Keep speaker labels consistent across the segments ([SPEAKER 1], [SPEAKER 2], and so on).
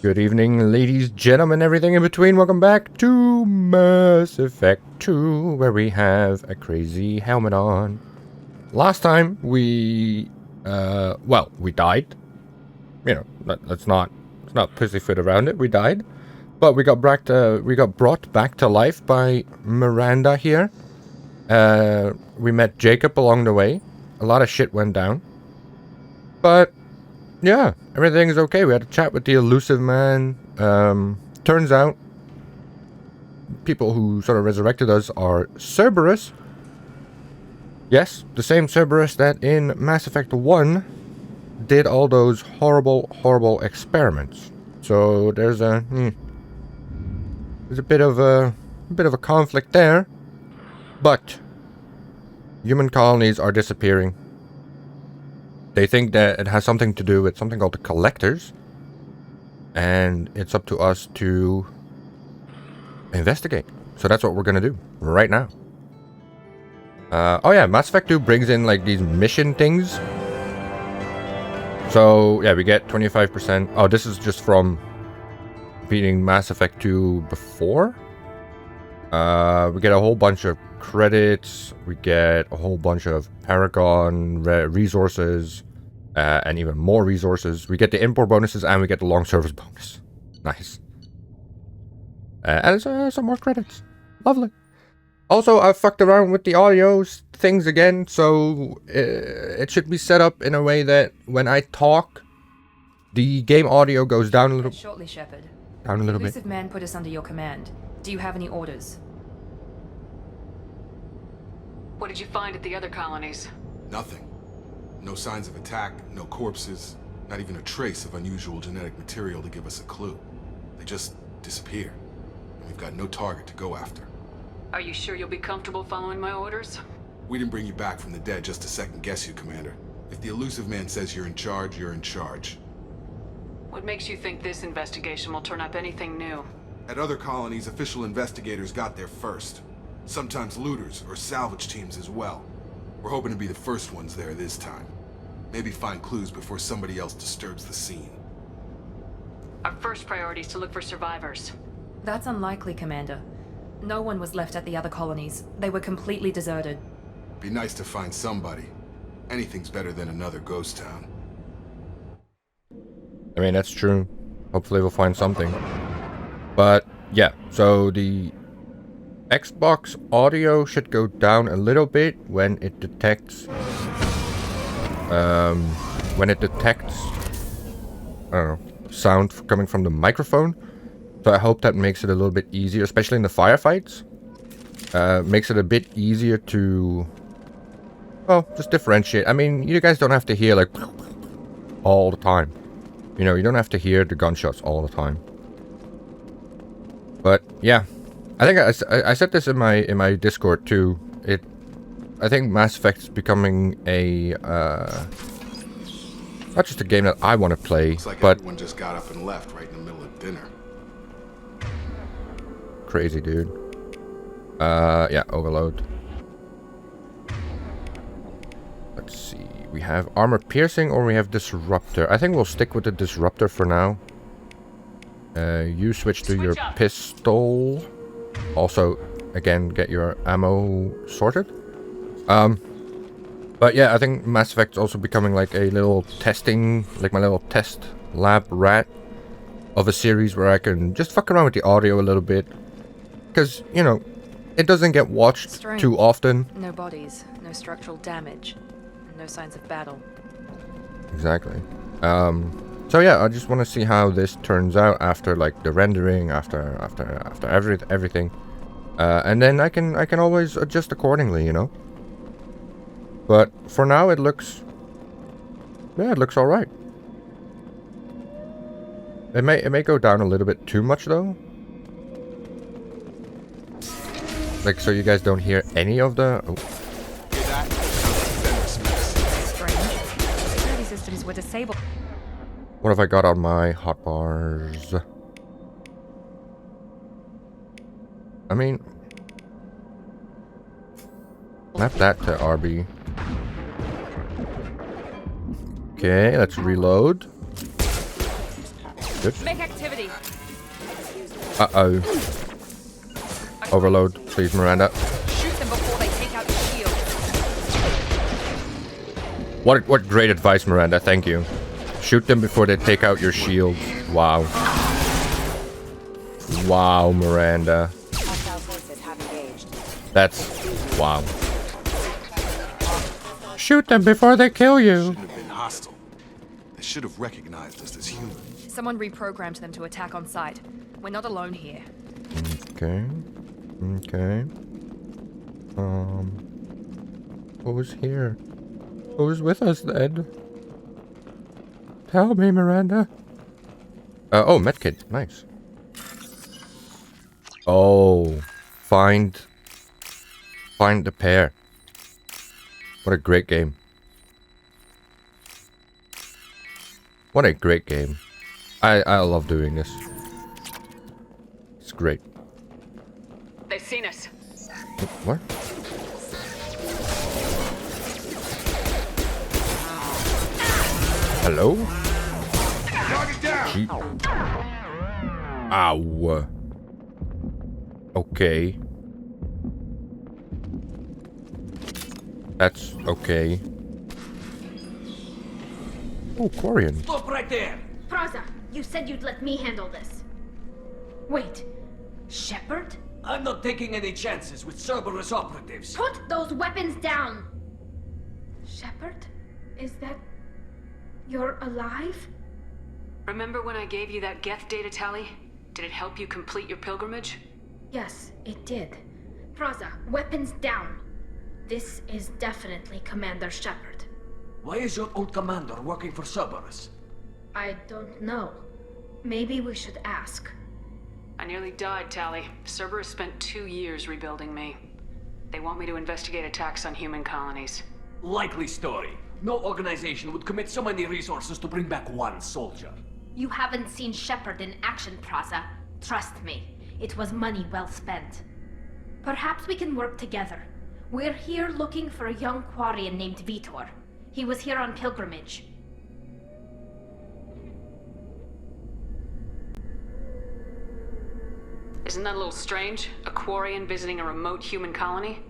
[SPEAKER 1] Good evening, ladies, gentlemen, everything in between. Welcome back to Mass Effect 2, where we have a crazy helmet on. Last time we, we died. You know, let's not pussyfoot around it. We died, but we got brought back to life by Miranda here. We met Jacob along the way. A lot of shit went down, but yeah, everything's okay. We had a chat with the Illusive Man. Turns out, people who sort of resurrected us are Cerberus. Yes, the same Cerberus that in Mass Effect 1 did all those horrible, horrible experiments. So there's a bit of a conflict there. But human colonies are disappearing. They think that it has something to do with something called the Collectors. And it's up to us to investigate. So that's what we're going to do right now. Oh yeah, Mass Effect 2 brings in like these mission things. So yeah, we get 25%. Oh, this is just from beating Mass Effect 2 before. We get a whole bunch of credits, we get a whole bunch of Paragon resources, and even more resources. We get the import bonuses and we get the long service bonus. Nice. And some more credits. Lovely. Also, I fucked around with the audio things again, so it should be set up in a way that when I talk, the game audio goes down a little.
[SPEAKER 2] Shortly, Shepard.
[SPEAKER 1] Down a little bit.
[SPEAKER 2] Illusive Man put us under your command. Do you have any orders?
[SPEAKER 3] What did you find at the other colonies?
[SPEAKER 4] Nothing. No signs of attack, no corpses, not even a trace of unusual genetic material to give us a clue. They just disappear, and we've got no target to go after.
[SPEAKER 3] Are you sure you'll be comfortable following my orders?
[SPEAKER 4] We didn't bring you back from the dead just to second guess you, Commander. If the Illusive Man says you're in charge, you're in charge.
[SPEAKER 3] What makes you think this investigation will turn up anything new?
[SPEAKER 4] At other colonies, official investigators got there first. Sometimes looters or salvage teams as well. We're hoping to be the first ones there this time. Maybe find clues before somebody else disturbs the scene.
[SPEAKER 3] Our first priority is to look for survivors.
[SPEAKER 2] That's unlikely, Commander. No one was left at the other colonies. They were completely deserted.
[SPEAKER 4] Be nice to find somebody. Anything's better than another ghost town.
[SPEAKER 1] I mean, that's true. Hopefully we'll find something. But yeah, so the Xbox audio should go down a little bit when it detects I don't know, sound coming from the microphone. So I hope that makes it a little bit easier, especially in the firefights. Makes it a bit easier to, well, just differentiate. I mean, you guys don't have to hear like all the time. You know, you don't have to hear the gunshots all the time. But yeah, I think I said this in my Discord too. I think Mass Effect's becoming a not just a game that I want to play,
[SPEAKER 4] Looks like
[SPEAKER 1] but
[SPEAKER 4] everyone just got up and left right in the middle of dinner.
[SPEAKER 1] crazy, dude. Yeah, overload. Let's see. We have armor piercing or we have disruptor. I think we'll stick with the disruptor for now. You switch to your pistol. Also, again, get your ammo sorted. But yeah, I think Mass Effect's also becoming like a little testing, like my little test lab rat of a series where I can just fuck around with the audio a little bit. Because, you know, it doesn't get watched too often.
[SPEAKER 2] No bodies, no structural damage, and no signs of battle.
[SPEAKER 1] Exactly. So yeah, I just want to see how this turns out after like the rendering, after everything. And then I can always adjust accordingly, you know. But for now it looks all right. It may go down a little bit too much though. Like, so you guys don't hear any of the... Oh.
[SPEAKER 2] Strange. Security systems were disabled.
[SPEAKER 1] What have I got on my hotbars? I mean... Map that to RB. Okay, let's reload. Good.
[SPEAKER 2] Make activity.
[SPEAKER 1] Uh-oh. Overload, please, Miranda.
[SPEAKER 2] Shoot them before they take out the shield.
[SPEAKER 1] What great advice, Miranda. Thank you. Shoot them before they take out your shields. Wow. Wow, Miranda. That's... wow. Shoot them before they kill you.
[SPEAKER 4] Shouldn't have been hostile. They should have recognized us as human.
[SPEAKER 2] Someone reprogrammed them to attack on sight. We're not alone here.
[SPEAKER 1] Okay. Okay. What was here? What was with us then? Tell me, Miranda. Oh, medkit. Nice. Oh, find the pair. What a great game. What a great game. I love doing this. It's great.
[SPEAKER 3] They've seen us.
[SPEAKER 1] What? Hello? Gee. Ow. Okay. That's okay. Oh, Quarian.
[SPEAKER 5] Stop right there!
[SPEAKER 6] Praza, you said you'd let me handle this. Wait, Shepard?
[SPEAKER 5] I'm not taking any chances with Cerberus operatives.
[SPEAKER 6] Put those weapons down! Shepard? Is that... you're alive?
[SPEAKER 3] Remember when I gave you that Geth data tally? Did it help you complete your pilgrimage?
[SPEAKER 6] Yes, it did. Praza, weapons down. This is definitely Commander Shepard.
[SPEAKER 5] Why is your old commander working for Cerberus?
[SPEAKER 6] I don't know. Maybe we should ask.
[SPEAKER 3] I nearly died, Tally. Cerberus spent 2 years rebuilding me. They want me to investigate attacks on human colonies.
[SPEAKER 5] Likely story. No organization would commit so many resources to bring back one soldier.
[SPEAKER 6] You haven't seen Shepard in action, Praza. Trust me, it was money well spent. Perhaps we can work together. We're here looking for a young Quarian named Vitor. He was here on pilgrimage.
[SPEAKER 3] Isn't that a little strange? A Quarian visiting a remote human colony?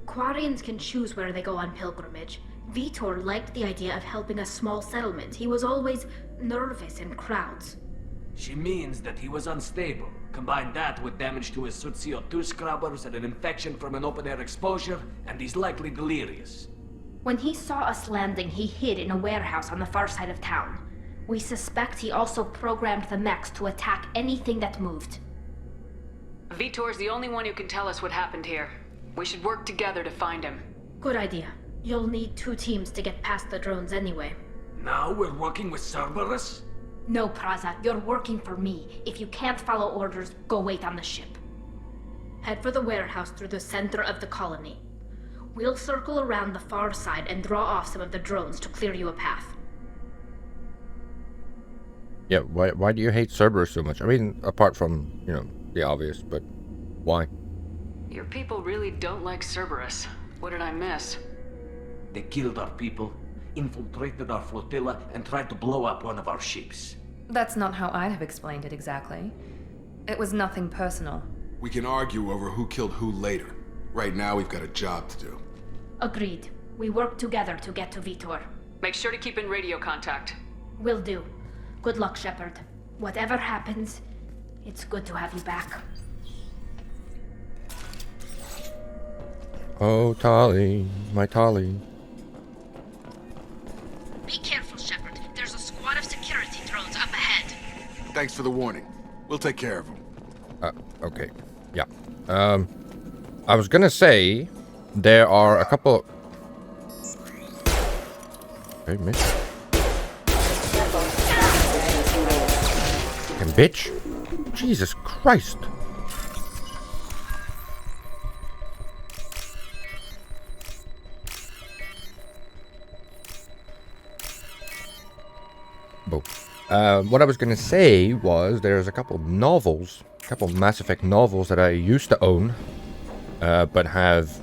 [SPEAKER 6] Quarians can choose where they go on pilgrimage. Vitor liked the idea of helping a small settlement. He was always nervous in crowds.
[SPEAKER 5] She means that he was unstable. Combine that with damage to his Suit CO2 scrubbers and an infection from an open-air exposure, and he's likely delirious.
[SPEAKER 6] When he saw us landing, he hid in a warehouse on the far side of town. We suspect he also programmed the mechs to attack anything that moved.
[SPEAKER 3] Vitor's the only one who can tell us what happened here. We should work together to find him.
[SPEAKER 6] Good idea. You'll need 2 teams to get past the drones anyway.
[SPEAKER 5] Now we're working with Cerberus?
[SPEAKER 6] No, Praza, you're working for me. If you can't follow orders, go wait on the ship. Head for the warehouse through the center of the colony. We'll circle around the far side and draw off some of the drones to clear you a path.
[SPEAKER 1] Yeah, why do you hate Cerberus so much? I mean, apart from, you know, the obvious, but why?
[SPEAKER 3] Your people really don't like Cerberus. What did I miss?
[SPEAKER 5] They killed our people, infiltrated our flotilla, and tried to blow up one of our ships.
[SPEAKER 2] That's not how I'd have explained it exactly. It was nothing personal.
[SPEAKER 4] We can argue over who killed who later. Right now, we've got a job to do.
[SPEAKER 6] Agreed. We work together to get to Vitor.
[SPEAKER 3] Make sure to keep in radio contact.
[SPEAKER 6] Will do. Good luck, Shepard. Whatever happens, it's good to have you back.
[SPEAKER 1] Oh, Tali, my Tali.
[SPEAKER 6] Be careful, Shepard. There's a squad of security drones up ahead.
[SPEAKER 4] Thanks for the warning. We'll take care of them.
[SPEAKER 1] Okay. Yeah. I was gonna say, there are a couple... Hey, Mitch. Fucking bitch. Jesus Christ. What I was gonna say was there's a couple novels, a couple Mass Effect novels that I used to own, but have,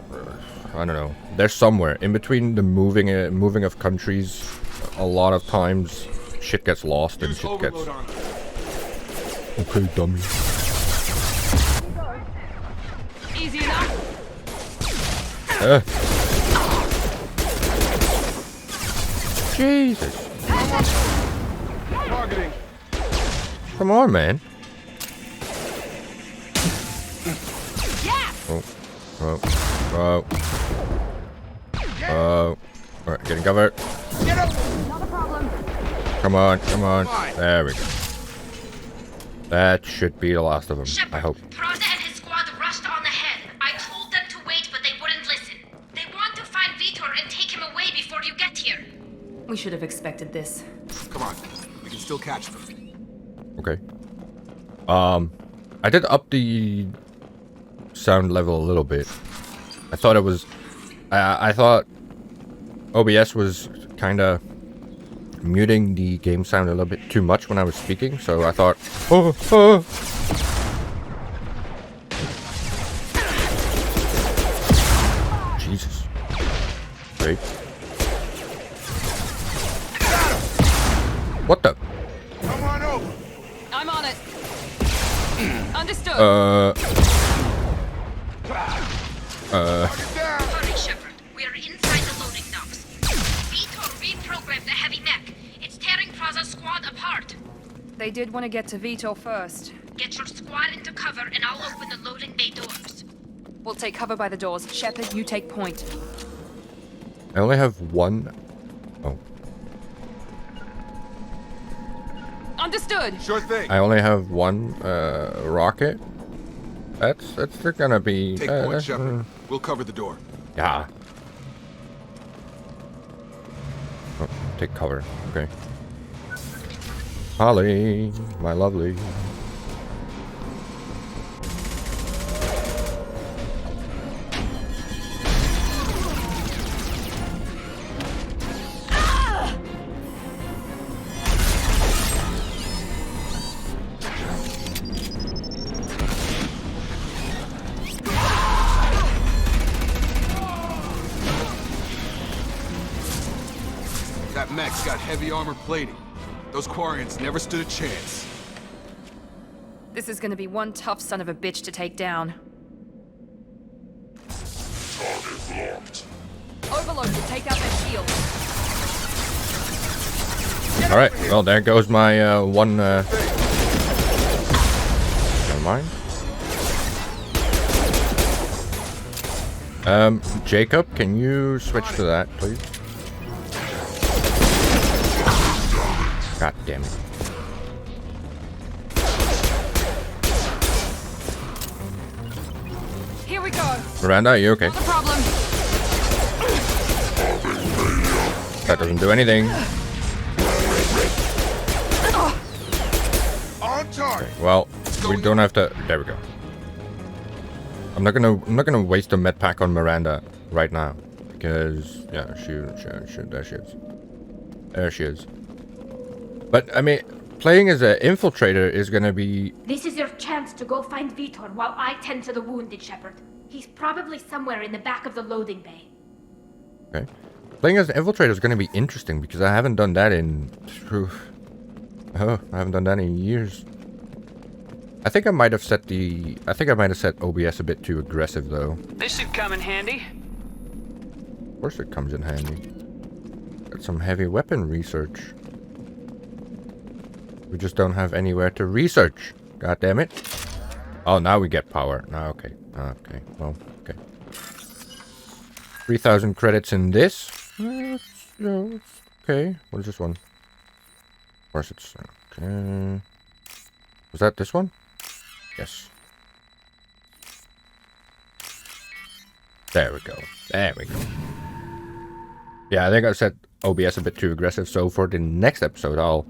[SPEAKER 1] I don't know, they're somewhere in between the moving of countries. A lot of times, shit gets lost and shit gets Okay, dummy.
[SPEAKER 3] Easy enough.
[SPEAKER 1] Jesus.
[SPEAKER 4] Targeting.
[SPEAKER 1] Come on, man.
[SPEAKER 3] Yeah.
[SPEAKER 1] Oh. Alright, getting covered.
[SPEAKER 4] Get up!
[SPEAKER 3] Not a problem.
[SPEAKER 1] Come on. There we go. That should be the last of them, I hope.
[SPEAKER 6] Prada and his squad rushed on ahead. I told them to wait, but they wouldn't listen. They want to find Vitor and take him away before you get here.
[SPEAKER 2] We should have expected this.
[SPEAKER 4] Come on. We can still catch them.
[SPEAKER 1] Okay. I did up the sound level a little bit. I thought it was... I thought OBS was kinda muting the game sound a little bit too much when I was speaking, so I thought... Jesus. Great. What the?
[SPEAKER 4] Come on over.
[SPEAKER 3] I'm on it. Understood.
[SPEAKER 4] Get down.
[SPEAKER 6] Hurry, Shepard. We are inside the loading docks. Vitor reprogrammed the heavy mech. It's tearing Praza's squad apart.
[SPEAKER 2] They did want to get to Vitor first.
[SPEAKER 6] Get your squad into cover and I'll open the loading bay doors.
[SPEAKER 2] We'll take cover by the doors. Shepard, you take point.
[SPEAKER 1] I only have one... Oh.
[SPEAKER 3] Understood.
[SPEAKER 4] Sure thing.
[SPEAKER 1] I only have one rocket. That's gonna be
[SPEAKER 4] Take point, Shepard. We'll cover the door.
[SPEAKER 1] yeah. Oh, take cover. Okay. Holly, my lovely.
[SPEAKER 4] That mech's got heavy armor plating. Those Quarians never stood a chance.
[SPEAKER 2] This is gonna be one tough son of a bitch to take down. Overload will take out their shield.
[SPEAKER 1] All right. Well, there goes my one. Never mind. Jacob, can you switch to that, please? God damn it.
[SPEAKER 3] Here we go.
[SPEAKER 1] Miranda, are you okay?
[SPEAKER 3] Not a problem.
[SPEAKER 1] That doesn't do anything.
[SPEAKER 4] On target.
[SPEAKER 1] Well, we don't have to. There we go. I'm not gonna waste a med pack on Miranda right now because yeah, there she is. There she is. But I mean, playing as an infiltrator is gonna be.
[SPEAKER 6] This is your chance to go find Vitor while I tend to the wounded, Shepard. He's probably somewhere in the back of the loading bay.
[SPEAKER 1] Okay. Playing as an infiltrator is gonna be interesting because I haven't done that in. I haven't done that in years. I think I might have set the. I think I might have set OBS a bit too aggressive though.
[SPEAKER 3] This should come in handy.
[SPEAKER 1] Of course, it comes in handy. Got some heavy weapon research. We just don't have anywhere to research. God damn it. Oh, now we get power. Now, okay. Okay. Well, okay. 3,000 credits in this. Okay. What is this one? Of course it's... Okay. Was that this one? Yes. There we go. There we go. Yeah, I think I set OBS a bit too aggressive. So for the next episode, I'll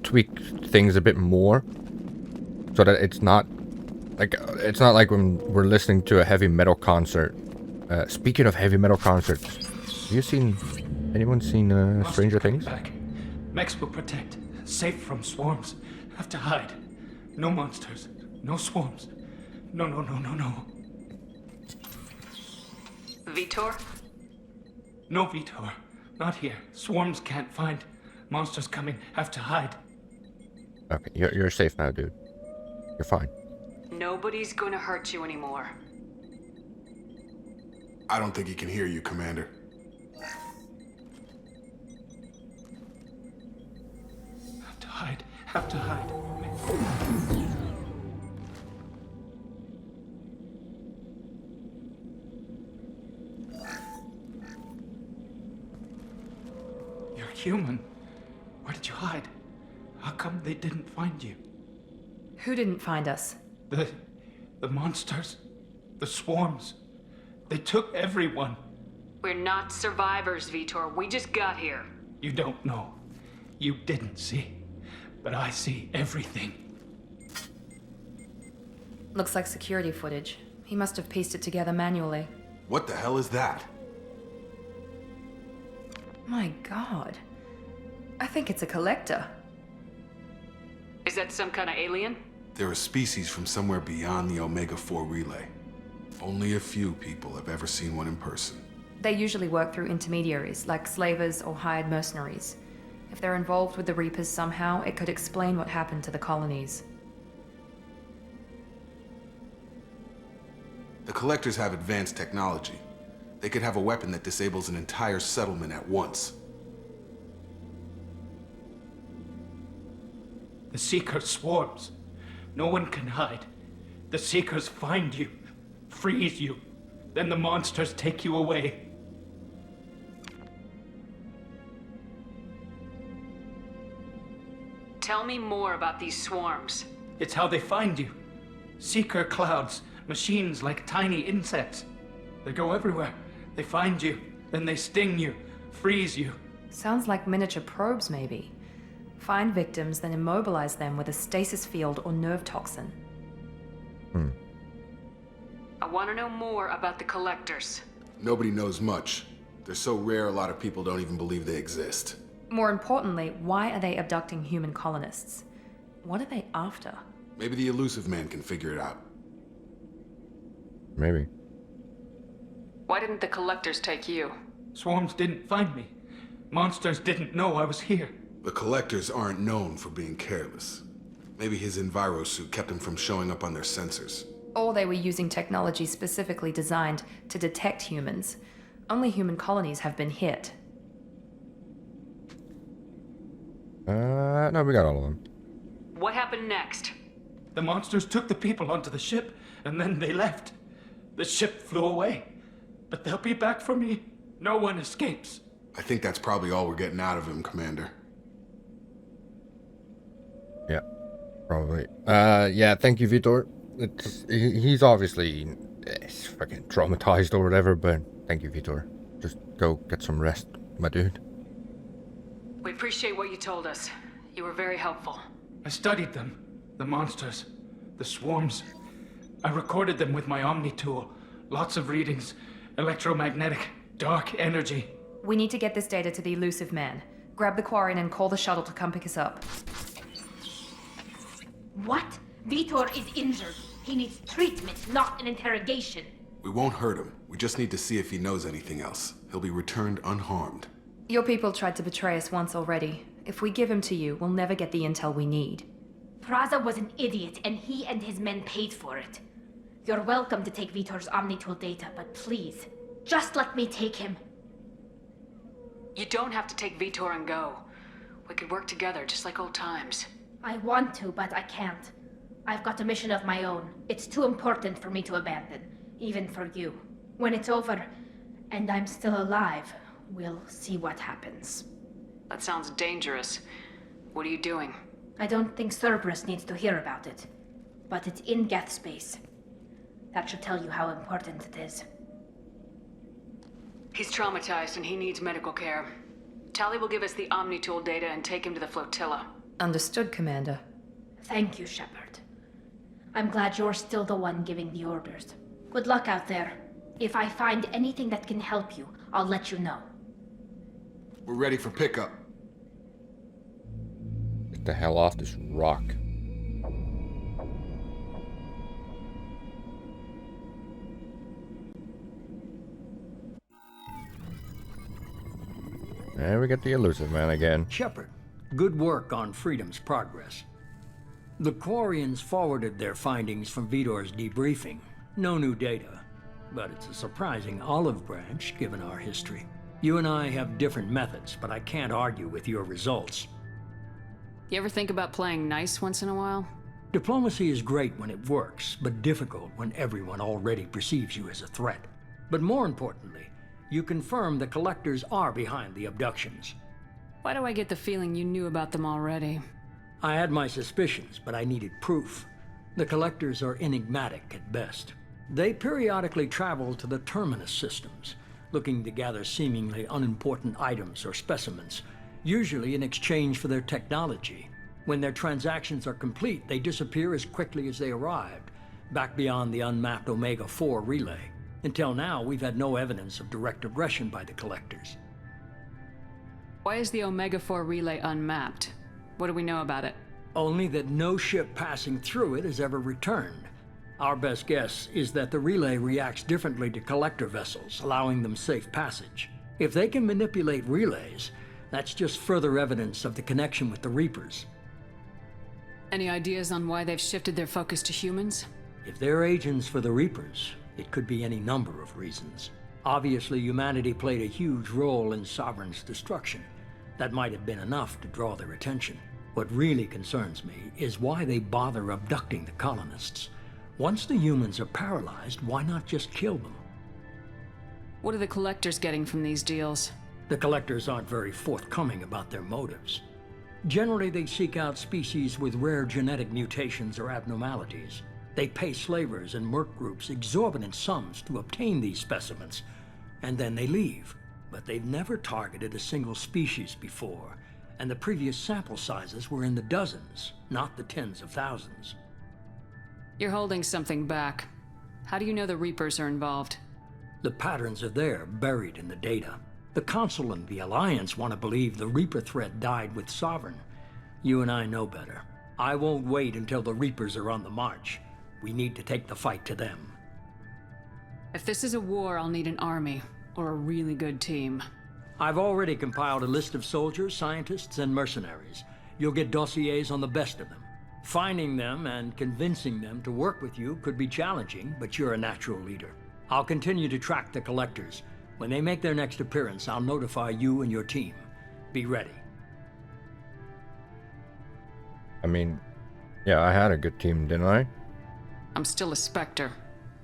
[SPEAKER 1] tweak things a bit more so that it's not like when we're listening to a heavy metal concert. Speaking of heavy metal concerts, have anyone seen Stranger Things?
[SPEAKER 7] Back. Mechs will protect. Safe from swarms. Have to hide. No monsters. No swarms. No.
[SPEAKER 3] Vitor?
[SPEAKER 7] No Vitor. Not here. Swarms can't find. Monsters coming. Have to hide.
[SPEAKER 1] Okay, you're safe now, dude. You're fine.
[SPEAKER 3] Nobody's gonna hurt you anymore.
[SPEAKER 4] I don't think he can hear you, Commander.
[SPEAKER 7] Have to hide. Have to hide. You're human. Where did you hide? How come they didn't find you?
[SPEAKER 2] Who didn't find us?
[SPEAKER 7] The monsters. The swarms. They took everyone.
[SPEAKER 3] We're not survivors, Vitor. We just got here.
[SPEAKER 7] You don't know. You didn't see. But I see everything.
[SPEAKER 2] Looks like security footage. He must have pieced it together manually.
[SPEAKER 4] What the hell is that?
[SPEAKER 2] My god. I think it's a collector.
[SPEAKER 3] Is that some kind of alien?
[SPEAKER 4] They're a species from somewhere beyond the Omega-4 relay. Only a few people have ever seen one in person.
[SPEAKER 2] They usually work through intermediaries, like slavers or hired mercenaries. If they're involved with the Reapers somehow, it could explain what happened to the colonies.
[SPEAKER 4] The Collectors have advanced technology. They could have a weapon that disables an entire settlement at once.
[SPEAKER 7] The Seeker swarms. No one can hide. The Seekers find you, freeze you. Then the monsters take you away.
[SPEAKER 3] Tell me more about these swarms.
[SPEAKER 7] It's how they find you. Seeker clouds, machines like tiny insects. They go everywhere. They find you, then they sting you, freeze you.
[SPEAKER 2] Sounds like miniature probes, maybe. Find victims, then immobilize them with a stasis field or nerve toxin.
[SPEAKER 3] I want to know more about the Collectors.
[SPEAKER 4] Nobody knows much. They're so rare a lot of people don't even believe they exist.
[SPEAKER 2] More importantly, why are they abducting human colonists? What are they after?
[SPEAKER 4] Maybe the Illusive Man can figure it out.
[SPEAKER 1] Maybe.
[SPEAKER 3] Why didn't the Collectors take you?
[SPEAKER 7] Swarms didn't find me. Monsters didn't know I was here.
[SPEAKER 4] The Collectors aren't known for being careless. Maybe his enviro suit kept him from showing up on their sensors.
[SPEAKER 2] Or they were using technology specifically designed to detect humans. Only human colonies have been hit.
[SPEAKER 1] No, we got all of them.
[SPEAKER 3] What happened next?
[SPEAKER 7] The monsters took the people onto the ship, and then they left. The ship flew away. But they'll be back for me. No one escapes.
[SPEAKER 4] I think that's probably all we're getting out of him, Commander.
[SPEAKER 1] Yeah, probably. Yeah, thank you, Vitor. He's obviously fucking traumatized or whatever, but thank you, Vitor. Just go get some rest, my dude.
[SPEAKER 3] We appreciate what you told us. You were very helpful.
[SPEAKER 7] I studied them. The monsters. The swarms. I recorded them with my Omni tool. Lots of readings. Electromagnetic. Dark energy.
[SPEAKER 2] We need to get this data to the Illusive Man. Grab the Quarian and call the shuttle to come pick us up.
[SPEAKER 6] What? Vitor is injured. He needs treatment, not an interrogation.
[SPEAKER 4] We won't hurt him. We just need to see if he knows anything else. He'll be returned unharmed.
[SPEAKER 2] Your people tried to betray us once already. If we give him to you, we'll never get the intel we need.
[SPEAKER 6] Praza was an idiot, and he and his men paid for it. You're welcome to take Vitor's Omnitool data, but please, just let me take him.
[SPEAKER 3] You don't have to take Vitor and go. We could work together, just like old times.
[SPEAKER 6] I want to, but I can't. I've got a mission of my own. It's too important for me to abandon, even for you. When it's over, and I'm still alive, we'll see what happens.
[SPEAKER 3] That sounds dangerous. What are you doing?
[SPEAKER 6] I don't think Cerberus needs to hear about it, but it's in Geth space. That should tell you how important it is.
[SPEAKER 3] He's traumatized and he needs medical care. Tali will give us the Omnitool data and take him to the flotilla.
[SPEAKER 2] Understood, Commander.
[SPEAKER 6] Thank you, Shepard. I'm glad you're still the one giving the orders. Good luck out there. If I find anything that can help you, I'll let you know.
[SPEAKER 4] We're ready for pickup.
[SPEAKER 1] Get the hell off this rock. And we get the Illusive Man again.
[SPEAKER 8] Shepard, good work on Freedom's progress. The Quarians forwarded their findings from Vidor's debriefing. No new data, but it's a surprising olive branch given our history. You and I have different methods, but I can't argue with your results.
[SPEAKER 3] You ever think about playing nice once in a while?
[SPEAKER 8] Diplomacy is great when it works, but difficult when everyone already perceives you as a threat. But more importantly, you confirm the Collectors are behind the abductions.
[SPEAKER 3] Why do I get the feeling you knew about them already?
[SPEAKER 8] I had my suspicions, but I needed proof. The Collectors are enigmatic at best. They periodically travel to the Terminus systems, looking to gather seemingly unimportant items or specimens, usually in exchange for their technology. When their transactions are complete, they disappear as quickly as they arrived, back beyond the unmapped Omega-4 relay. Until now, we've had no evidence of direct aggression by the Collectors.
[SPEAKER 3] Why is the Omega-4 relay unmapped? What do we know about it?
[SPEAKER 8] Only that no ship passing through it has ever returned. Our best guess is that the relay reacts differently to Collector vessels, allowing them safe passage. If they can manipulate relays, that's just further evidence of the connection with the Reapers.
[SPEAKER 3] Any ideas on why they've shifted their focus to humans?
[SPEAKER 8] If they're agents for the Reapers, it could be any number of reasons. Obviously, humanity played a huge role in Sovereign's destruction. That might have been enough to draw their attention. What really concerns me is why they bother abducting the colonists. Once the humans are paralyzed, why not just kill them?
[SPEAKER 3] What are the Collectors getting from these deals?
[SPEAKER 8] The Collectors aren't very forthcoming about their motives. Generally, they seek out species with rare genetic mutations or abnormalities. They pay slavers and merc groups exorbitant sums to obtain these specimens, and then they leave. But they've never targeted a single species before, and the previous sample sizes were in the dozens, not the tens of thousands.
[SPEAKER 3] You're holding something back. How do you know the Reapers are involved?
[SPEAKER 8] The patterns are there, buried in the data. The Council and the Alliance want to believe the Reaper threat died with Sovereign. You and I know better. I won't wait until the Reapers are on the march. We need to take the fight to them.
[SPEAKER 3] If this is a war, I'll need an army, or a really good team.
[SPEAKER 8] I've already compiled a list of soldiers, scientists, and mercenaries. You'll get dossiers on the best of them. Finding them and convincing them to work with you could be challenging, but you're a natural leader. I'll continue to track the Collectors. When they make their next appearance, I'll notify you and your team. Be ready.
[SPEAKER 1] I mean, yeah, I had a good team, didn't I?
[SPEAKER 3] I'm still a Spectre.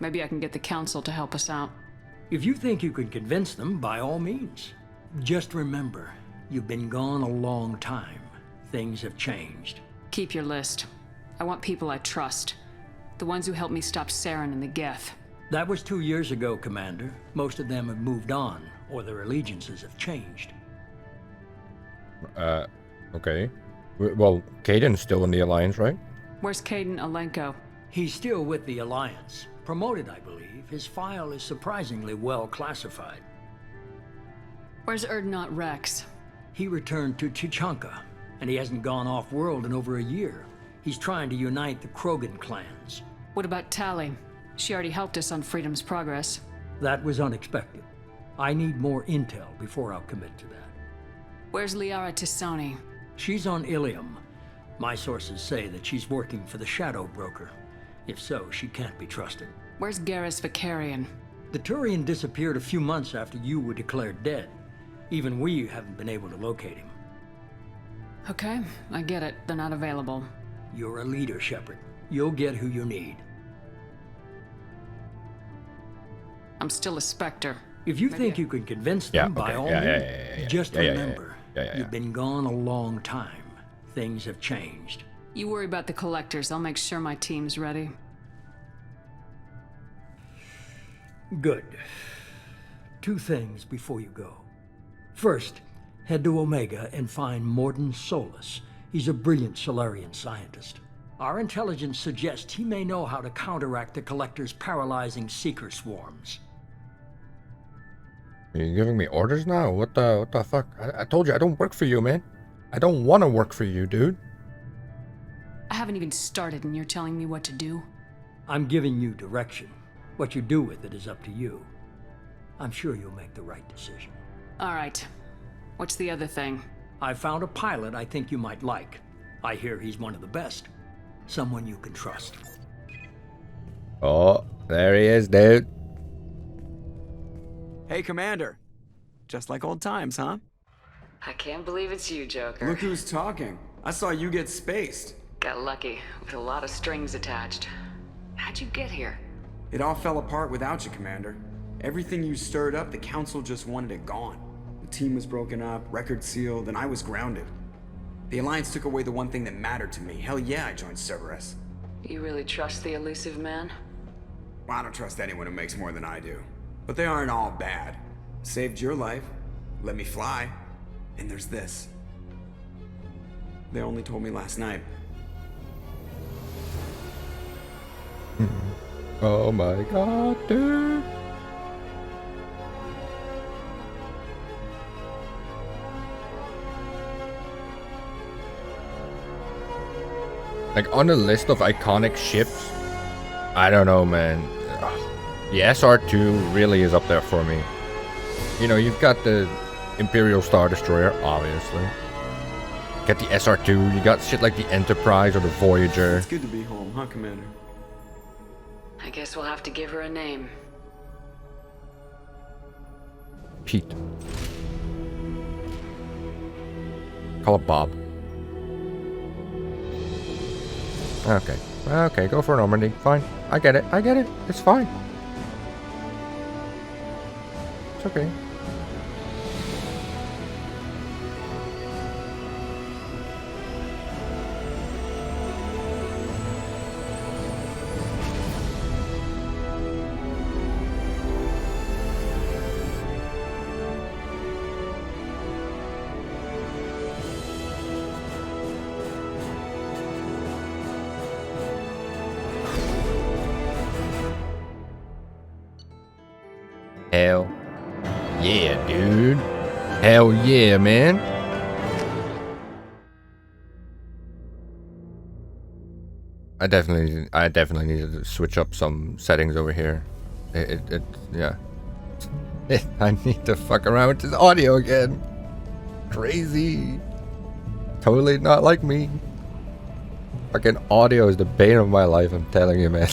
[SPEAKER 3] Maybe I can get the Council to help us out.
[SPEAKER 8] If you think you can convince them, by all means. Just remember, you've been gone a long time. Things have changed.
[SPEAKER 3] Keep your list. I want people I trust. The ones who helped me stop Saren and the Geth.
[SPEAKER 8] That was 2 years ago, Commander. Most of them have moved on, or their allegiances have changed.
[SPEAKER 1] Okay. Well, Caden's still in the Alliance, right?
[SPEAKER 3] Where's Caden Alenko?
[SPEAKER 8] He's still with the Alliance. Promoted, I believe. His file is surprisingly well classified.
[SPEAKER 3] Where's Erdnot Rex?
[SPEAKER 8] He returned to Chichanka, and he hasn't gone off-world in over a year. He's trying to unite the Krogan clans.
[SPEAKER 3] What about Tali? She already helped us on Freedom's Progress.
[SPEAKER 8] That was unexpected. I need more intel before I'll commit to that.
[SPEAKER 3] Where's Liara Tisani?
[SPEAKER 8] She's on Ilium. My sources say that she's working for the Shadow Broker. If so, she can't be trusted.
[SPEAKER 3] Where's Garrus Vicarian?
[SPEAKER 8] The Turian disappeared a few months after you were declared dead. Even we haven't been able to locate him.
[SPEAKER 3] Okay, I get it. They're not available.
[SPEAKER 8] You're a leader, Shepard. You'll get who you need.
[SPEAKER 3] I'm still a Spectre.
[SPEAKER 8] If you think you can convince them, by all means, just remember, you've been gone a long time. Things have changed.
[SPEAKER 3] You worry about the Collectors. I'll make sure my team's ready.
[SPEAKER 8] Good. 2 things before you go. First, head to Omega and find Morden Solus. He's a brilliant Solarian scientist. Our intelligence suggests he may know how to counteract the Collector's paralyzing seeker swarms.
[SPEAKER 1] Are you giving me orders now? What the fuck? I told you I don't work for you, man. I don't want to work for you, dude.
[SPEAKER 3] I haven't even started and you're telling me what to do?
[SPEAKER 8] I'm giving you direction. What you do with it is up to you. I'm sure you'll make the right decision.
[SPEAKER 3] All right. What's the other thing?
[SPEAKER 8] I found a pilot I think you might like. I hear he's one of the best. Someone you can trust.
[SPEAKER 1] Oh, there he is, dude.
[SPEAKER 9] Hey, Commander. Just like old times, huh?
[SPEAKER 3] I can't believe it's you, Joker.
[SPEAKER 9] Look who's talking. I saw you get spaced.
[SPEAKER 3] Got lucky, with a lot of strings attached. How'd you get here?
[SPEAKER 9] It all fell apart without you, Commander. Everything you stirred up, the Council just wanted it gone. The team was broken up, record sealed, and I was grounded. The Alliance took away the one thing that mattered to me. Hell yeah, I joined Cerberus.
[SPEAKER 3] You really trust the Illusive Man?
[SPEAKER 9] Well, I don't trust anyone who makes more than I do. But they aren't all bad. Saved your life, let me fly, and there's this. They only told me last night.
[SPEAKER 1] Oh my god, dude. Like, on the list of iconic ships, I don't know, man. The SR2 really is up there for me. You know, you've got the Imperial Star Destroyer, obviously. You got the SR2, you got shit like the Enterprise or the Voyager.
[SPEAKER 9] It's good to be home, huh, Commander?
[SPEAKER 3] I guess we'll have to give her a name.
[SPEAKER 1] Pete. Call it Bob. Okay. Okay, go for Normandy. Fine. I get it. I get it. It's fine. It's okay. Hell yeah, dude. Hell yeah, man. I definitely needed to switch up some settings over here. Yeah. I need to fuck around with this audio again. Crazy. Totally not like me. Fucking audio is the bane of my life, I'm telling you, man.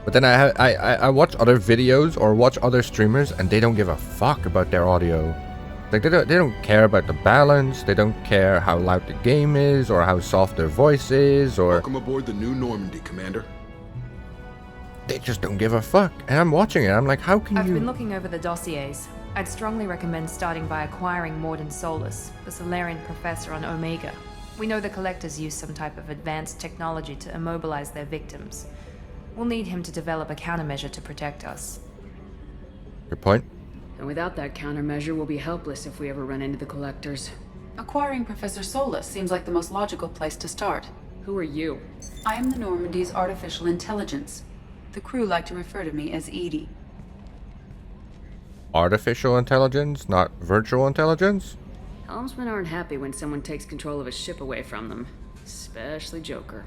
[SPEAKER 1] But then I watch other videos or watch other streamers and they don't give a fuck about their audio. Like they don't care about the balance, they don't care how loud the game is or how soft their voice is or...
[SPEAKER 4] Welcome aboard the new Normandy, Commander.
[SPEAKER 1] They just don't give a fuck. And I'm watching it, I'm like, how can you...
[SPEAKER 2] I've been looking over the dossiers. I'd strongly recommend starting by acquiring Morden Solus, the Solarian professor on Omega. We know the Collectors use some type of advanced technology to immobilize their victims. We'll need him to develop a countermeasure to protect us.
[SPEAKER 1] Good point.
[SPEAKER 3] And without that countermeasure, we'll be helpless if we ever run into the Collectors.
[SPEAKER 10] Acquiring Professor Solus seems like the most logical place to start.
[SPEAKER 3] Who are you?
[SPEAKER 10] I am the Normandy's artificial intelligence. The crew like to refer to me as Edie.
[SPEAKER 1] Artificial intelligence, not virtual intelligence?
[SPEAKER 3] Helmsmen aren't happy when someone takes control of a ship away from them. Especially Joker.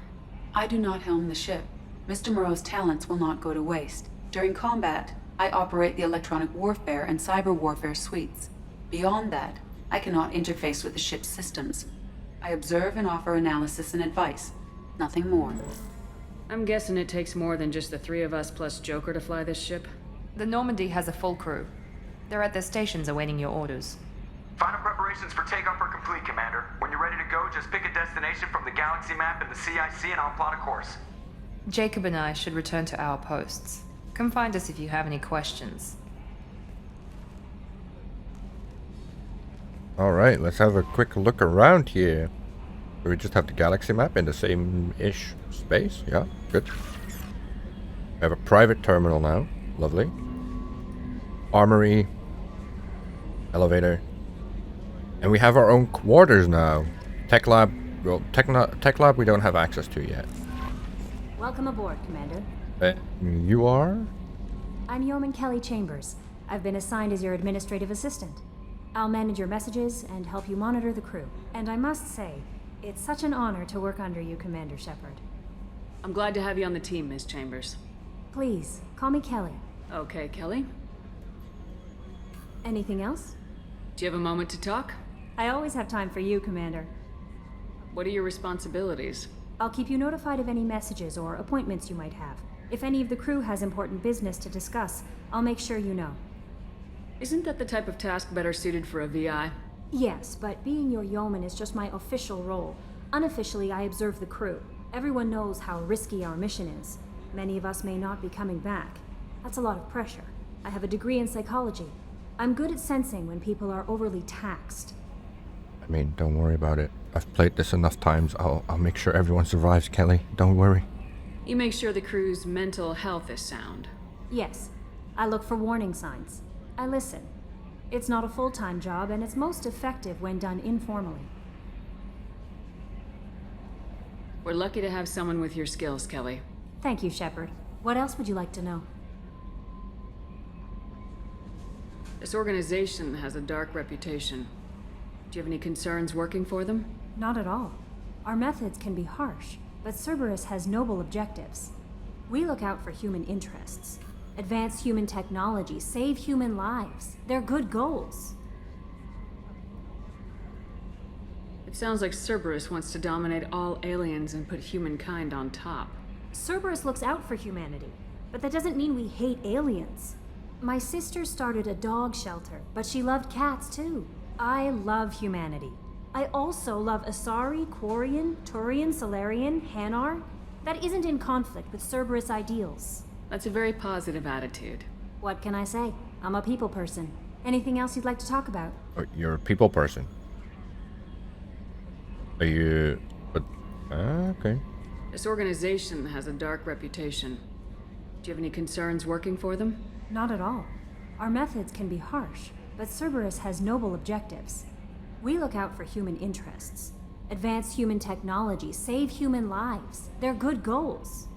[SPEAKER 10] I do not helm the ship. Mr. Moreau's talents will not go to waste. During combat, I operate the electronic warfare and cyber warfare suites. Beyond that, I cannot interface with the ship's systems. I observe and offer analysis and advice. Nothing more.
[SPEAKER 3] I'm guessing it takes more than just the three of us plus Joker to fly this ship?
[SPEAKER 2] The Normandy has a full crew. They're at their stations awaiting your orders.
[SPEAKER 11] Final preparations for takeoff are complete, Commander. When you're ready to go, just pick a destination from the galaxy map in the CIC and I'll plot a course.
[SPEAKER 2] Jacob and I should return to our posts. Come find us if you have any questions.
[SPEAKER 1] Alright, let's have a quick look around here. We just have the galaxy map in the same-ish space. Yeah, good. We have a private terminal now. Lovely. Armory. Elevator. And we have our own quarters now. Tech lab. Well, tech lab we don't have access to yet.
[SPEAKER 12] Welcome aboard, Commander.
[SPEAKER 1] You are?
[SPEAKER 12] I'm Yeoman Kelly Chambers. I've been assigned as your administrative assistant. I'll manage your messages and help you monitor the crew. And I must say, it's such an honor to work under you, Commander Shepard.
[SPEAKER 3] I'm glad to have you on the team, Ms. Chambers.
[SPEAKER 12] Please, call me Kelly.
[SPEAKER 3] Okay, Kelly.
[SPEAKER 12] Anything else?
[SPEAKER 3] Do you have a moment to talk?
[SPEAKER 12] I always have time for you, Commander.
[SPEAKER 3] What are your responsibilities?
[SPEAKER 12] I'll keep you notified of any messages or appointments you might have. If any of the crew has important business to discuss, I'll make sure you know.
[SPEAKER 3] Isn't that the type of task better suited for a VI?
[SPEAKER 12] Yes, but being your yeoman is just my official role. Unofficially, I observe the crew. Everyone knows how risky our mission is. Many of us may not be coming back. That's a lot of pressure. I have a degree in psychology. I'm good at sensing when people are overly taxed.
[SPEAKER 1] I mean, don't worry about it. I've played this enough times. I'll make sure everyone survives, Kelly. Don't worry.
[SPEAKER 3] You make sure the crew's mental health is sound.
[SPEAKER 12] Yes. I look for warning signs. I listen. It's not a full-time job, and it's most effective when done informally.
[SPEAKER 3] We're lucky to have someone with your skills, Kelly.
[SPEAKER 12] Thank you, Shepard. What else would you like to know?
[SPEAKER 3] This organization has a dark reputation. Do you have any concerns working for them?
[SPEAKER 12] Not at all. Our methods can be harsh, but Cerberus has noble objectives. We look out for human interests. Advance human technology, save human lives. They're good goals.
[SPEAKER 3] It sounds like Cerberus wants to dominate all aliens and put humankind on top.
[SPEAKER 12] Cerberus looks out for humanity, but that doesn't mean we hate aliens. My sister started a dog shelter, but she loved cats too. I love humanity. I also love Asari, Quarian, Turian, Solarian, Hanar. That isn't in conflict with Cerberus ideals.
[SPEAKER 3] That's a very positive attitude.
[SPEAKER 12] What can I say? I'm a people person. Anything else you'd like to talk about?
[SPEAKER 1] Oh, you're a people person. Are you... But... okay.
[SPEAKER 3] This organization has a dark reputation. Do you have any concerns working for them?
[SPEAKER 12] Not at all. Our methods can be harsh, but Cerberus has noble objectives. We look out for human interests. Advance human technology, save human lives. They're good goals.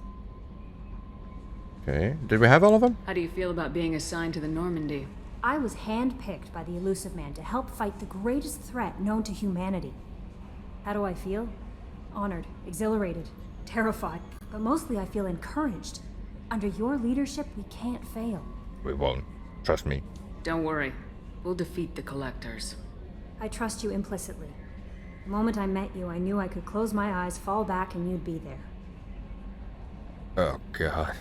[SPEAKER 1] Okay. Did we have all of them?
[SPEAKER 3] How do you feel about being assigned to the Normandy?
[SPEAKER 12] I was handpicked by the Illusive Man to help fight the greatest threat known to humanity. How do I feel? Honored, exhilarated, terrified, but mostly I feel encouraged. Under your leadership, we can't fail.
[SPEAKER 1] We won't. Trust me.
[SPEAKER 3] Don't worry. We'll defeat the Collectors.
[SPEAKER 12] I trust you implicitly. The moment I met you, I knew I could close my eyes, fall back, and you'd be there.
[SPEAKER 1] Oh, God.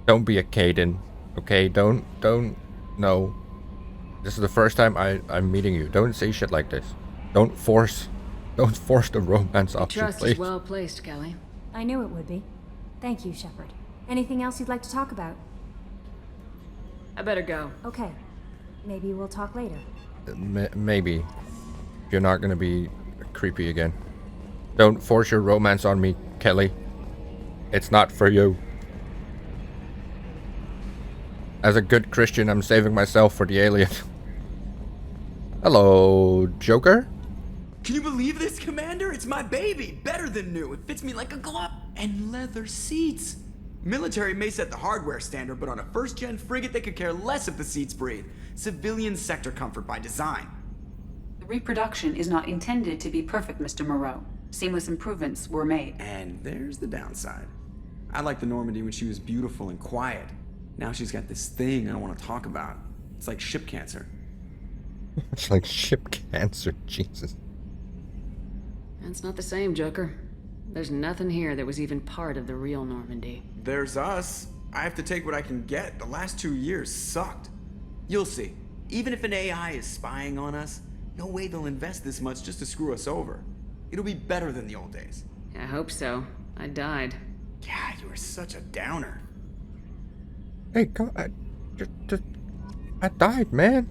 [SPEAKER 1] Don't be a Caden. Okay, don't, no. This is the first time I'm meeting you. Don't say shit like this. Don't force the romance option,
[SPEAKER 3] Trust
[SPEAKER 1] please.
[SPEAKER 3] is well placed, Kelly.
[SPEAKER 12] I knew it would be. Thank you, Shepard. Anything else you'd like to talk about?
[SPEAKER 3] I better go.
[SPEAKER 12] Okay. Maybe we'll talk later.
[SPEAKER 1] Maybe. If you're not gonna be creepy again. Don't force your romance on me, Kelly. It's not for you. As a good Christian, I'm saving myself for the alien. Hello, Joker?
[SPEAKER 9] Can you believe this, Commander? It's my baby! Better than new. It fits me like a glove. And leather seats. Military may set the hardware standard, but on a first-gen frigate, they could care less if the seats breathe. Civilian sector comfort by design.
[SPEAKER 10] The reproduction is not intended to be perfect, Mr. Moreau. Seamless improvements were made.
[SPEAKER 9] And there's the downside. I liked the Normandy when she was beautiful and quiet. Now she's got this thing I don't want to talk about. It's like ship cancer.
[SPEAKER 1] It's like ship cancer, Jesus.
[SPEAKER 3] That's not the same, Joker. There's nothing here that was even part of the real Normandy.
[SPEAKER 9] There's us. I have to take what I can get. The last 2 years sucked. You'll see. Even if an AI is spying on us, no way they'll invest this much just to screw us over. It'll be better than the old days.
[SPEAKER 3] I hope so. I died.
[SPEAKER 9] Yeah, you were such a downer.
[SPEAKER 1] Hey, come on. I died, man.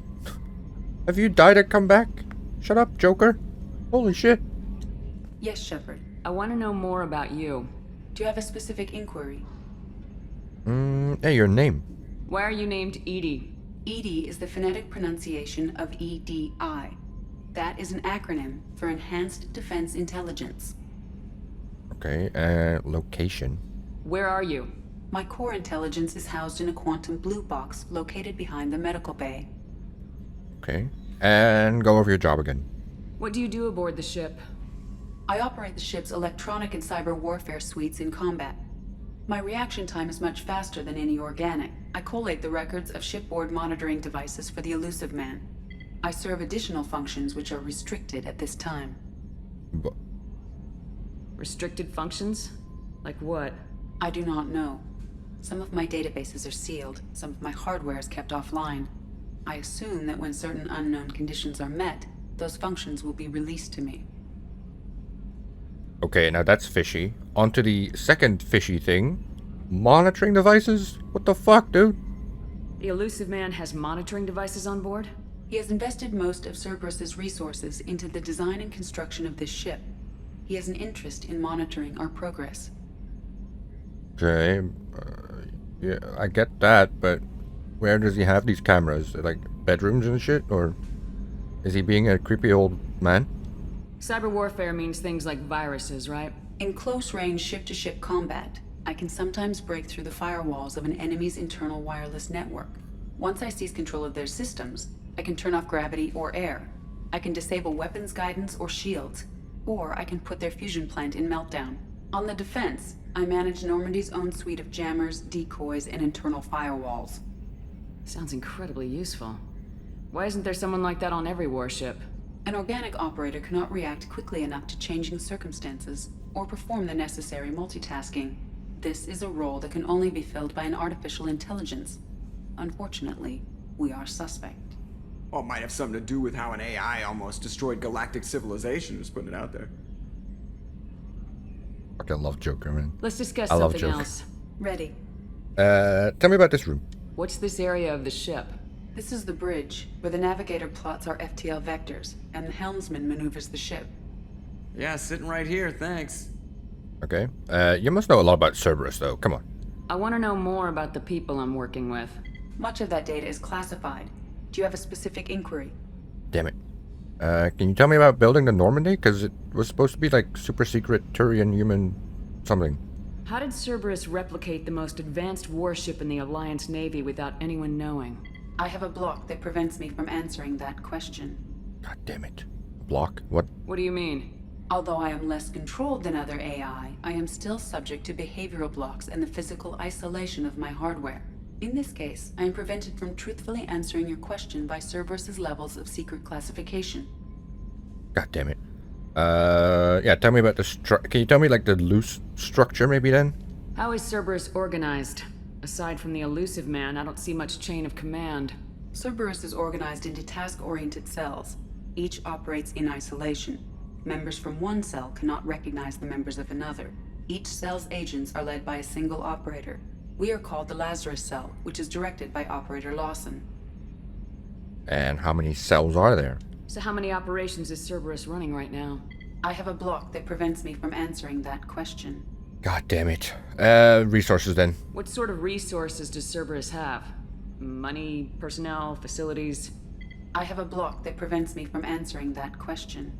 [SPEAKER 1] Have you died and come back? Shut up, Joker. Holy shit.
[SPEAKER 10] Yes, Shepard.
[SPEAKER 3] I want to know more about you.
[SPEAKER 10] Do you have a specific inquiry?
[SPEAKER 1] Hey, your name.
[SPEAKER 3] Why are you named Edie?
[SPEAKER 10] EDI is the phonetic pronunciation of EDI. That is an acronym for Enhanced Defense Intelligence.
[SPEAKER 1] Okay, location.
[SPEAKER 3] Where are you?
[SPEAKER 10] My core intelligence is housed in a quantum blue box located behind the medical bay.
[SPEAKER 1] Okay, and go over your job again.
[SPEAKER 3] What do you do aboard the ship?
[SPEAKER 10] I operate the ship's electronic and cyber warfare suites in combat. My reaction time is much faster than any organic. I collate the records of shipboard monitoring devices for the Illusive Man. I serve additional functions which are restricted at this time.
[SPEAKER 1] But
[SPEAKER 3] Restricted functions? Like what?
[SPEAKER 10] I do not know. Some of my databases are sealed, some of my hardware is kept offline. I assume that when certain unknown conditions are met, those functions will be released to me.
[SPEAKER 1] okay, now that's fishy. On to the second fishy thing. Monitoring devices? What the fuck, dude?
[SPEAKER 3] The Illusive Man has monitoring devices on board?
[SPEAKER 10] He has invested most of Cerberus's resources into the design and construction of this ship. He has an interest in monitoring our progress.
[SPEAKER 1] Okay, yeah, I get that, but where does he have these cameras? Like bedrooms and shit? Or is he being a creepy old man?
[SPEAKER 3] Cyber warfare means things like viruses, right?
[SPEAKER 10] In close-range ship-to-ship combat, I can sometimes break through the firewalls of an enemy's internal wireless network. Once I seize control of their systems, I can turn off gravity or air. I can disable weapons guidance or shields, or I can put their fusion plant in meltdown. On the defense, I manage Normandy's own suite of jammers, decoys, and internal firewalls.
[SPEAKER 3] Sounds incredibly useful. Why isn't there someone like that on every warship?
[SPEAKER 10] An organic operator cannot react quickly enough to changing circumstances, or perform the necessary multitasking. This is a role that can only be filled by an artificial intelligence. Unfortunately, we are suspect.
[SPEAKER 9] Well, it might have something to do with how an AI almost destroyed galactic civilization, just putting it out there.
[SPEAKER 1] Fucking love Joker, man.
[SPEAKER 3] Let's discuss
[SPEAKER 1] I love
[SPEAKER 3] something
[SPEAKER 1] Joker.
[SPEAKER 3] else.
[SPEAKER 10] Ready.
[SPEAKER 1] Tell me about this room.
[SPEAKER 3] What's this area of the ship?
[SPEAKER 10] This is the bridge, where the navigator plots our FTL vectors, and the helmsman maneuvers the ship.
[SPEAKER 9] Yeah, sitting right here, thanks.
[SPEAKER 1] Okay. You must know a lot about Cerberus, though. Come on.
[SPEAKER 3] I want to know more about the people I'm working with.
[SPEAKER 10] Much of that data is classified. Do you have a specific inquiry?
[SPEAKER 1] Damn it. Can you tell me about building the Normandy? Because it was supposed to be like super secret Turian human something.
[SPEAKER 3] How did Cerberus replicate the most advanced warship in the Alliance Navy without anyone knowing?
[SPEAKER 10] I have a block that prevents me from answering that question.
[SPEAKER 1] God damn it. Block? What?
[SPEAKER 3] What do you mean?
[SPEAKER 10] Although I am less controlled than other AI, I am still subject to behavioral blocks and the physical isolation of my hardware. In this case, I am prevented from truthfully answering your question by Cerberus's levels of secret classification.
[SPEAKER 1] God damn it. Yeah, tell me about the can you tell me like the loose structure maybe then?
[SPEAKER 3] How is Cerberus organized? Aside from the Illusive Man, I don't see much chain of command.
[SPEAKER 10] Cerberus is organized into task-oriented cells. Each operates in isolation. Members from one cell cannot recognize the members of another. Each cell's agents are led by a single operator. We are called the Lazarus Cell, which is directed by Operator Lawson.
[SPEAKER 1] And how many cells are there?
[SPEAKER 3] So how many operations is Cerberus running right now?
[SPEAKER 10] I have a block that prevents me from answering that question.
[SPEAKER 1] God damn it. Resources then.
[SPEAKER 3] What sort of resources does Cerberus have? Money, personnel, facilities?
[SPEAKER 10] I have a block that prevents me from answering that question.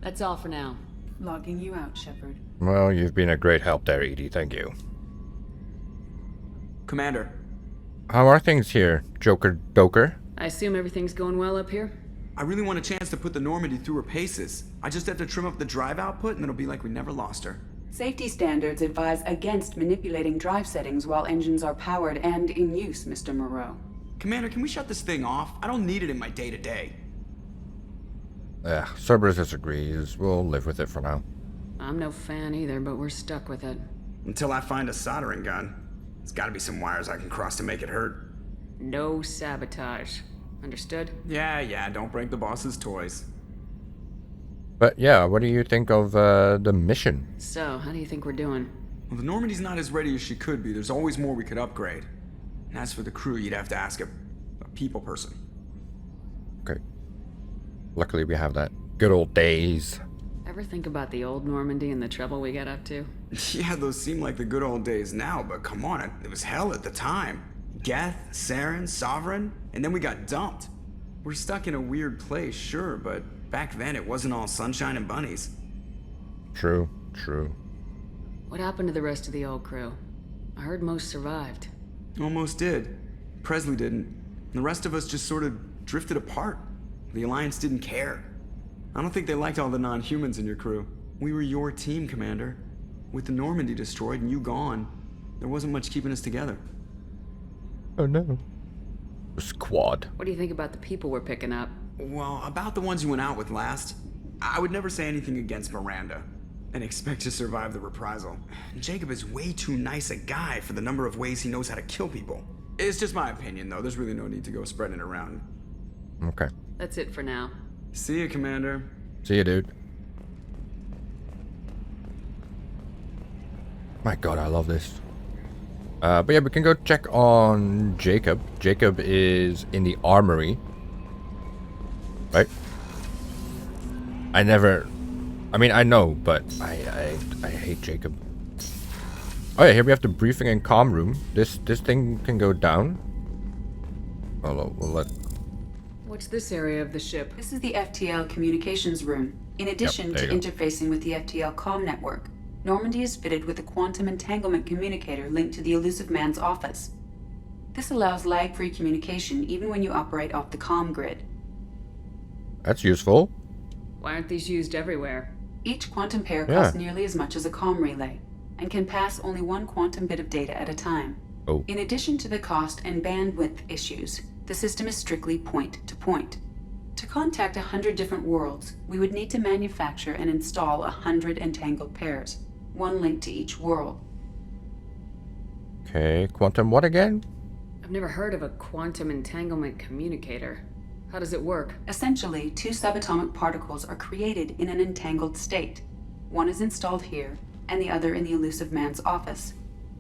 [SPEAKER 3] That's all for now.
[SPEAKER 10] Logging you out, Shepard.
[SPEAKER 1] Well, you've been a great help there, Edie. Thank you.
[SPEAKER 9] Commander.
[SPEAKER 1] How are things here, Joker Doker?
[SPEAKER 3] I assume everything's going well up here?
[SPEAKER 9] I really want a chance to put the Normandy through her paces. I just have to trim up the drive output and it'll be like we never lost her.
[SPEAKER 10] Safety standards advise against manipulating drive settings while engines are powered and in use, Mr. Moreau.
[SPEAKER 9] Commander, can we shut this thing off? I don't need it in my day-to-day.
[SPEAKER 1] Cerberus disagrees. We'll live with it for now.
[SPEAKER 3] I'm no fan either, but we're stuck with it.
[SPEAKER 9] Until I find a soldering gun. There's gotta be some wires I can cross to make it hurt.
[SPEAKER 3] No sabotage. Understood?
[SPEAKER 9] Yeah, don't break the boss's toys.
[SPEAKER 1] But yeah, what do you think of the mission?
[SPEAKER 3] So, how do you think we're doing?
[SPEAKER 9] Well, the Normandy's not as ready as she could be. There's always more we could upgrade. And as for the crew, you'd have to ask a people person.
[SPEAKER 1] Okay. Luckily we have that. Good old days.
[SPEAKER 3] Ever think about the old Normandy and the trouble we got up to?
[SPEAKER 9] Yeah, those seem like the good old days now, but come on, it was hell at the time. Geth, Saren, Sovereign, and then we got dumped. We're stuck in a weird place, sure, but back then it wasn't all sunshine and bunnies.
[SPEAKER 1] True.
[SPEAKER 3] What happened to the rest of the old crew? I heard most survived.
[SPEAKER 9] Almost did. Presley didn't. And the rest of us just sort of drifted apart. The Alliance didn't care. I don't think they liked all the non-humans in your crew. We were your team, Commander. With the Normandy destroyed and you gone, there wasn't much keeping us together.
[SPEAKER 1] Oh no. Squad.
[SPEAKER 3] What do you think about the people we're picking up?
[SPEAKER 9] Well, about the ones you went out with last, I would never say anything against Miranda and expect to survive the reprisal. Jacob is way too nice a guy for the number of ways he knows how to kill people. It's just my opinion, though. There's really no need to go spreading it around.
[SPEAKER 1] Okay.
[SPEAKER 3] That's it for now.
[SPEAKER 9] See you, Commander.
[SPEAKER 1] See you, dude. My god, I love this. But yeah, we can go check on Jacob. Jacob is in the armory. Right? I mean, I know, but I hate Jacob. Oh yeah, here we have the briefing and comm room. This thing can go down. We'll let...
[SPEAKER 3] What's this area of the ship?
[SPEAKER 10] This is the Ftl Communications Room. In addition to interfacing with the Ftl comm network, Normandy is fitted with a quantum entanglement communicator linked to the Illusive Man's office. This allows lag-free communication even when you operate off the comm grid.
[SPEAKER 1] That's useful.
[SPEAKER 3] Why aren't these used everywhere?
[SPEAKER 10] Each quantum pair costs nearly as much as a comm relay, and can pass only one quantum bit of data at a time.
[SPEAKER 1] Oh.
[SPEAKER 10] In addition to the cost and bandwidth issues, the system is strictly point-to-point. To contact 100 different worlds, we would need to manufacture and install 100 entangled pairs, one link to each world.
[SPEAKER 1] Okay, quantum what again?
[SPEAKER 3] I've never heard of a quantum entanglement communicator. How does it work?
[SPEAKER 10] Essentially, two subatomic particles are created in an entangled state. One is installed here, and the other in the Illusive Man's office.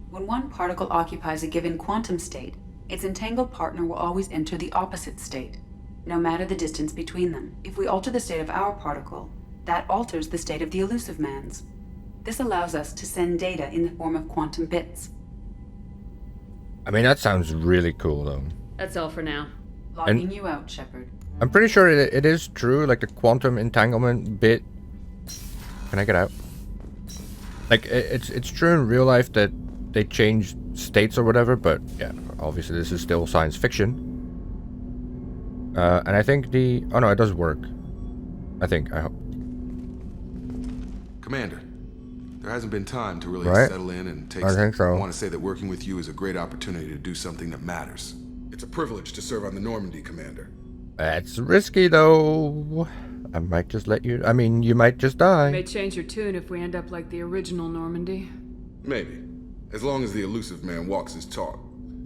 [SPEAKER 10] When one particle occupies a given quantum state, its entangled partner will always enter the opposite state, no matter the distance between them. If we alter the state of our particle, that alters the state of the Illusive Man's. This allows us to send data in the form of quantum bits.
[SPEAKER 1] I mean, that sounds really cool, though.
[SPEAKER 3] That's all for now.
[SPEAKER 10] Logging you out, Shepard.
[SPEAKER 1] I'm pretty sure it is true, like the quantum entanglement bit. Can I get out? Like, it's true in real life that they change states or whatever, but yeah, obviously this is still science fiction. And I think oh no, it does work. I hope.
[SPEAKER 4] Commander, there hasn't been time to really settle in and take
[SPEAKER 1] I think so.
[SPEAKER 4] I want to say that working with you is a great opportunity to do something that matters. It's a privilege to serve on the Normandy, Commander.
[SPEAKER 1] That's risky, though. I might just let you... I mean, you might just die.
[SPEAKER 3] You may change your tune if we end up like the original Normandy.
[SPEAKER 4] Maybe. As long as the Illusive Man walks his talk,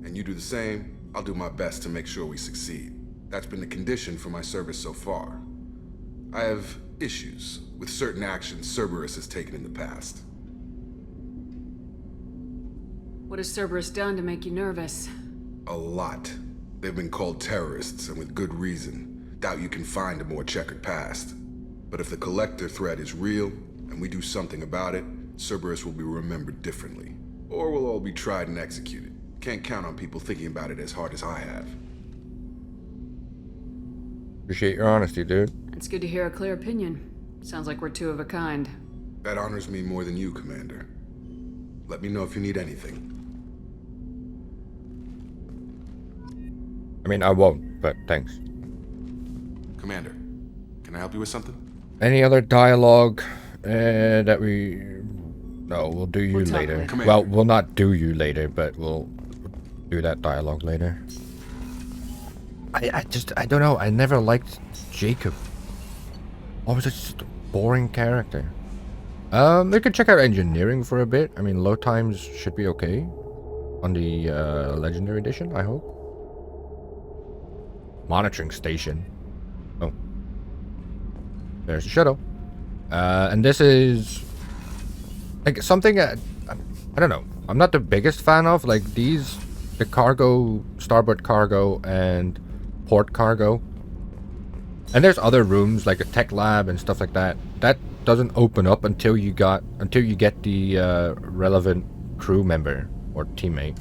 [SPEAKER 4] and you do the same, I'll do my best to make sure we succeed. That's been the condition for my service so far. I have issues with certain actions Cerberus has taken in the past.
[SPEAKER 3] What has Cerberus done to make you nervous?
[SPEAKER 4] A lot. They've been called terrorists, and with good reason. Doubt you can find a more checkered past. But if the Collector threat is real, and we do something about it, Cerberus will be remembered differently. Or we'll all be tried and executed. Can't count on people thinking about it as hard as I have.
[SPEAKER 1] Appreciate your honesty, dude.
[SPEAKER 3] It's good to hear a clear opinion. Sounds like we're two of a kind.
[SPEAKER 4] That honors me more than you, Commander. Let me know if you need anything.
[SPEAKER 1] I mean, I won't, but thanks.
[SPEAKER 4] Commander, can I help you with something?
[SPEAKER 1] Any other dialogue that we... No, we'll do you later. Well, we'll not do you later, but we'll do that dialogue later. I don't know. I never liked Jacob. Always just a boring character. We could check out engineering for a bit. I mean, load times should be okay on the Legendary Edition, I hope. Monitoring station. Oh. There's the shuttle. And this is... like, something... I don't know. I'm not the biggest fan of. Like, these... the cargo... starboard cargo and port cargo. And there's other rooms, like a tech lab and stuff like that. That doesn't open up until you get the relevant crew member or teammate.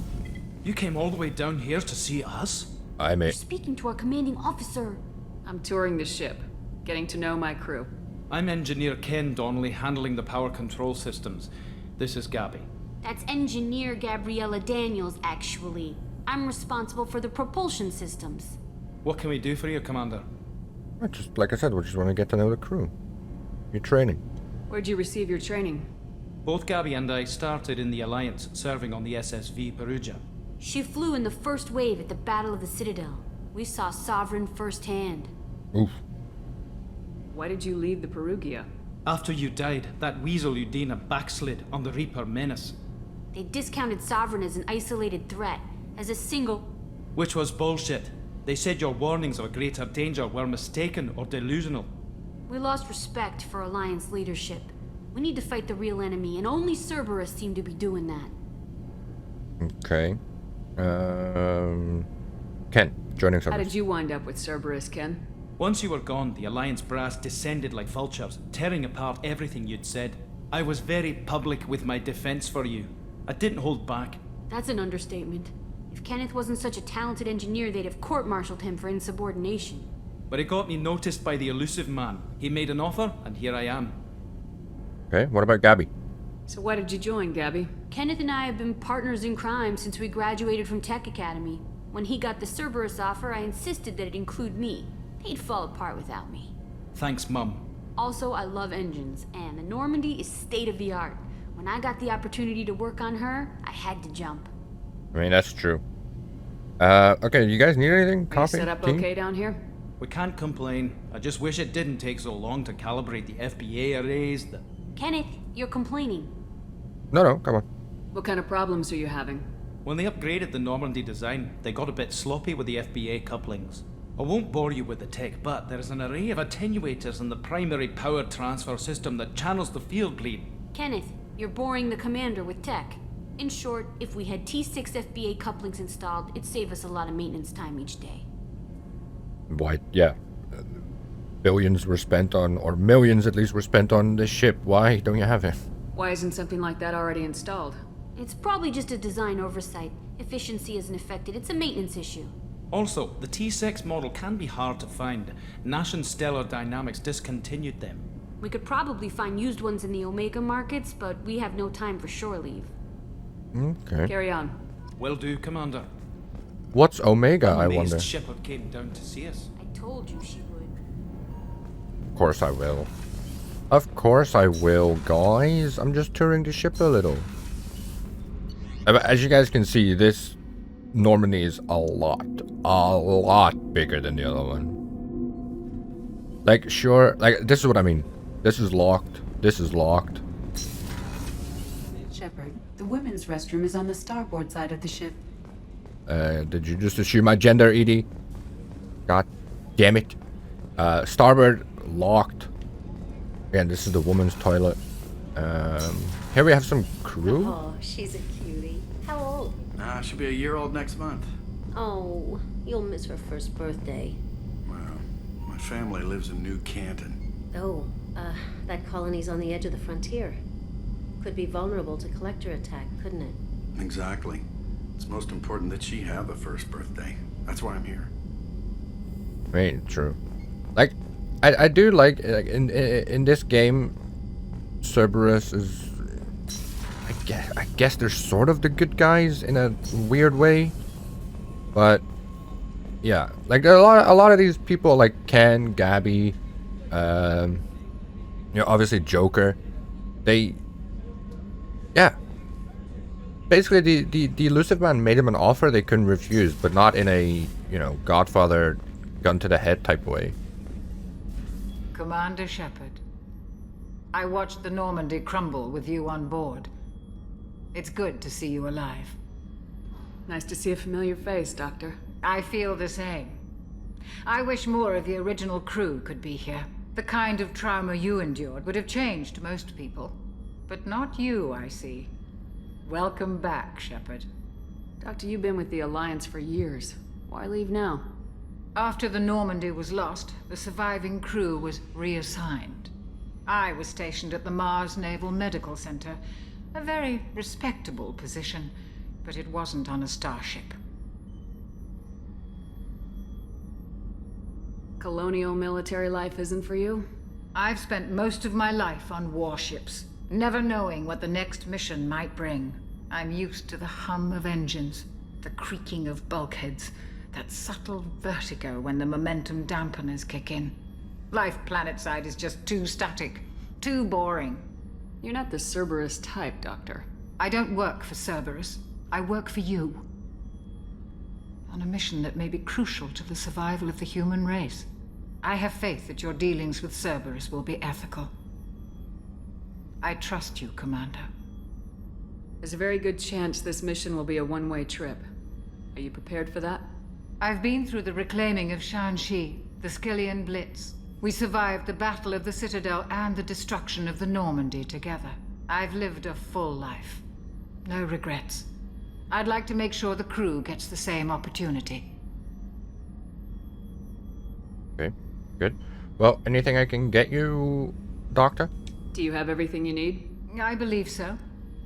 [SPEAKER 7] You came all the way down here to see us?
[SPEAKER 12] You're speaking to our commanding officer.
[SPEAKER 3] I'm touring the ship, getting to know my crew.
[SPEAKER 7] I'm Engineer Ken Donnelly, handling the power control systems. This is Gabby.
[SPEAKER 12] That's Engineer Gabriella Daniels, actually. I'm responsible for the propulsion systems.
[SPEAKER 7] What can we do for you, Commander?
[SPEAKER 1] Just like I said, we just want to get to know the crew. Your training.
[SPEAKER 3] Where'd you receive your training?
[SPEAKER 7] Both Gabby and I started in the Alliance, serving on the SSV Perugia.
[SPEAKER 12] She flew in the first wave at the Battle of the Citadel.
[SPEAKER 13] We saw Sovereign firsthand.
[SPEAKER 1] Oof.
[SPEAKER 3] Why did you leave the Perugia?
[SPEAKER 14] After you died, that weasel Udina backslid on the Reaper menace.
[SPEAKER 13] They discounted Sovereign as an isolated threat, as a single...
[SPEAKER 14] Which was bullshit. They said your warnings of a greater danger were mistaken or delusional.
[SPEAKER 13] We lost respect for Alliance leadership. We need to fight the real enemy, and only Cerberus seem to be doing that.
[SPEAKER 1] Okay. Ken, joining
[SPEAKER 3] How
[SPEAKER 1] Cerberus.
[SPEAKER 3] did you wind up with Cerberus, Ken?
[SPEAKER 14] Once you were gone, the Alliance brass descended like vultures, tearing apart everything you'd said. I was very public with my defense for you. I didn't hold back.
[SPEAKER 13] That's an understatement. If Kenneth wasn't such a talented engineer, they'd have court-martialed him for insubordination.
[SPEAKER 14] But it got me noticed by the Illusive Man. He made an offer, and here I am.
[SPEAKER 1] Okay, what about Gabby?
[SPEAKER 3] So why did you join, Gabby?
[SPEAKER 13] Kenneth and I have been partners in crime since we graduated from Tech Academy. When he got the Cerberus offer, I insisted that it include me. He'd fall apart without me.
[SPEAKER 14] Thanks, Mum.
[SPEAKER 13] Also, I love engines, and the Normandy is state-of-the-art. When I got the opportunity to work on her, I had to jump.
[SPEAKER 1] I mean, that's true. Okay, you guys need anything?
[SPEAKER 3] Are you
[SPEAKER 1] Coffee?
[SPEAKER 3] set up
[SPEAKER 1] Tea?
[SPEAKER 3] okay down here?
[SPEAKER 14] We can't complain. I just wish it didn't take so long to calibrate the FBA arrays.
[SPEAKER 13] Kenneth, you're complaining.
[SPEAKER 1] No, come on.
[SPEAKER 3] What kind of problems are you having?
[SPEAKER 14] When they upgraded the Normandy design, they got a bit sloppy with the FBA couplings. I won't bore you with the tech, but there's an array of attenuators in the primary power transfer system that channels the field bleed.
[SPEAKER 13] Kenneth, you're boring the commander with tech. In short, if we had T6 FBA couplings installed, it'd save us a lot of maintenance time each day.
[SPEAKER 1] Why, yeah. Billions were spent on, or millions at least were spent on this ship. Why don't you have it?
[SPEAKER 3] Why isn't something like that already installed?
[SPEAKER 13] It's probably just a design oversight. Efficiency isn't affected. It's a maintenance issue.
[SPEAKER 14] Also, the T6 model can be hard to find. Nash and Stellar Dynamics discontinued them.
[SPEAKER 13] We could probably find used ones in the Omega markets, but we have no time for shore leave.
[SPEAKER 1] Okay.
[SPEAKER 3] Carry on.
[SPEAKER 14] Will do, Commander.
[SPEAKER 1] What's Omega, I
[SPEAKER 14] Amazed
[SPEAKER 1] wonder?
[SPEAKER 14] Shepard came down to see us.
[SPEAKER 13] I told you she would.
[SPEAKER 1] Of course I will. Of course I will, guys. I'm just touring the ship a little. As you guys can see, this Normandy is a lot bigger than the other one. Like, sure, like, this is what I mean. This is locked. This is locked.
[SPEAKER 10] Shepard, the women's restroom is on the starboard side of the ship.
[SPEAKER 1] Did you just assume my gender, Edie? God damn it. Starboard locked. Again, this is the woman's toilet. Here we have some crew.
[SPEAKER 15] Oh, she's a cutie. How old?
[SPEAKER 16] She'll be a year old next month.
[SPEAKER 15] Oh, you'll miss her first birthday.
[SPEAKER 16] Well, my family lives in New Canton.
[SPEAKER 15] Oh, that colony's on the edge of the frontier. Could be vulnerable to collector attack, couldn't it?
[SPEAKER 16] Exactly. It's most important that she have a first birthday. That's why I'm here.
[SPEAKER 1] Right, true. Like, I do like in this game, Cerberus is. I guess they're sort of the good guys in a weird way, but yeah, like there are a lot of these people like Ken, Gabby, obviously Joker. Basically the Illusive Man made him an offer they couldn't refuse, but not in a Godfather gun to the head type way.
[SPEAKER 17] Commander Shepard, I watched the Normandy crumble with you on board. It's good to see you alive.
[SPEAKER 3] Nice to see a familiar face, Doctor.
[SPEAKER 17] I feel the same. I wish more of the original crew could be here. The kind of trauma you endured would have changed most people. But not you, I see. Welcome back, Shepard.
[SPEAKER 3] Doctor, you've been with the Alliance for years. Why leave now?
[SPEAKER 17] After the Normandy was lost, the surviving crew was reassigned. I was stationed at the Mars Naval Medical Center. A very respectable position, but it wasn't on a starship.
[SPEAKER 3] Colonial military life isn't for you?
[SPEAKER 17] I've spent most of my life on warships, never knowing what the next mission might bring. I'm used to the hum of engines, the creaking of bulkheads, that subtle vertigo when the momentum dampeners kick in. Life planetside is just too static, too boring.
[SPEAKER 3] You're not the Cerberus type, Doctor.
[SPEAKER 17] I don't work for Cerberus. I work for you. on a mission that may be crucial to the survival of the human race. I have faith that your dealings with Cerberus will be ethical. I trust you, Commander.
[SPEAKER 3] There's a very good chance this mission will be a one-way trip. Are you prepared for that?
[SPEAKER 17] I've been through the reclaiming of Shanxi, the Skillian Blitz. We survived the Battle of the Citadel and the destruction of the Normandy together. I've lived a full life. No regrets. I'd like to make sure the crew gets the same opportunity.
[SPEAKER 1] Okay, good. Well, anything I can get you, Doctor?
[SPEAKER 3] Do you have everything you need?
[SPEAKER 17] I believe so.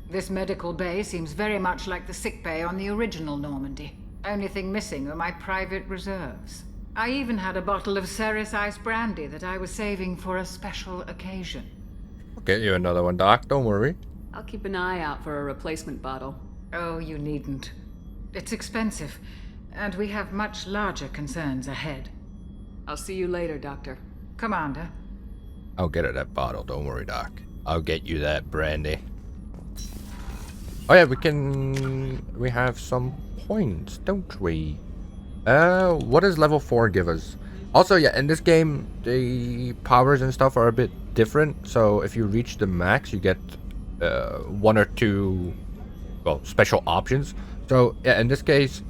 [SPEAKER 17] This medical bay seems very much like the sick bay on the original Normandy. Only thing missing are my private reserves. I even had a bottle of Ceres Ice brandy that I was saving for a special occasion.
[SPEAKER 1] I'll get you another one, Doc. Don't worry.
[SPEAKER 3] I'll keep an eye out for a replacement bottle.
[SPEAKER 17] Oh, you needn't. It's expensive, and we have much larger concerns ahead.
[SPEAKER 3] I'll see you later, Doctor.
[SPEAKER 17] Commander.
[SPEAKER 1] I'll get her that bottle. Don't worry, Doc. I'll get you that brandy. Oh yeah, we have some points, don't we? What does level 4 give us? Also, yeah, in this game, the powers and stuff are a bit different. So if you reach the max, you get 1 or 2, well, special options. So yeah, in this case,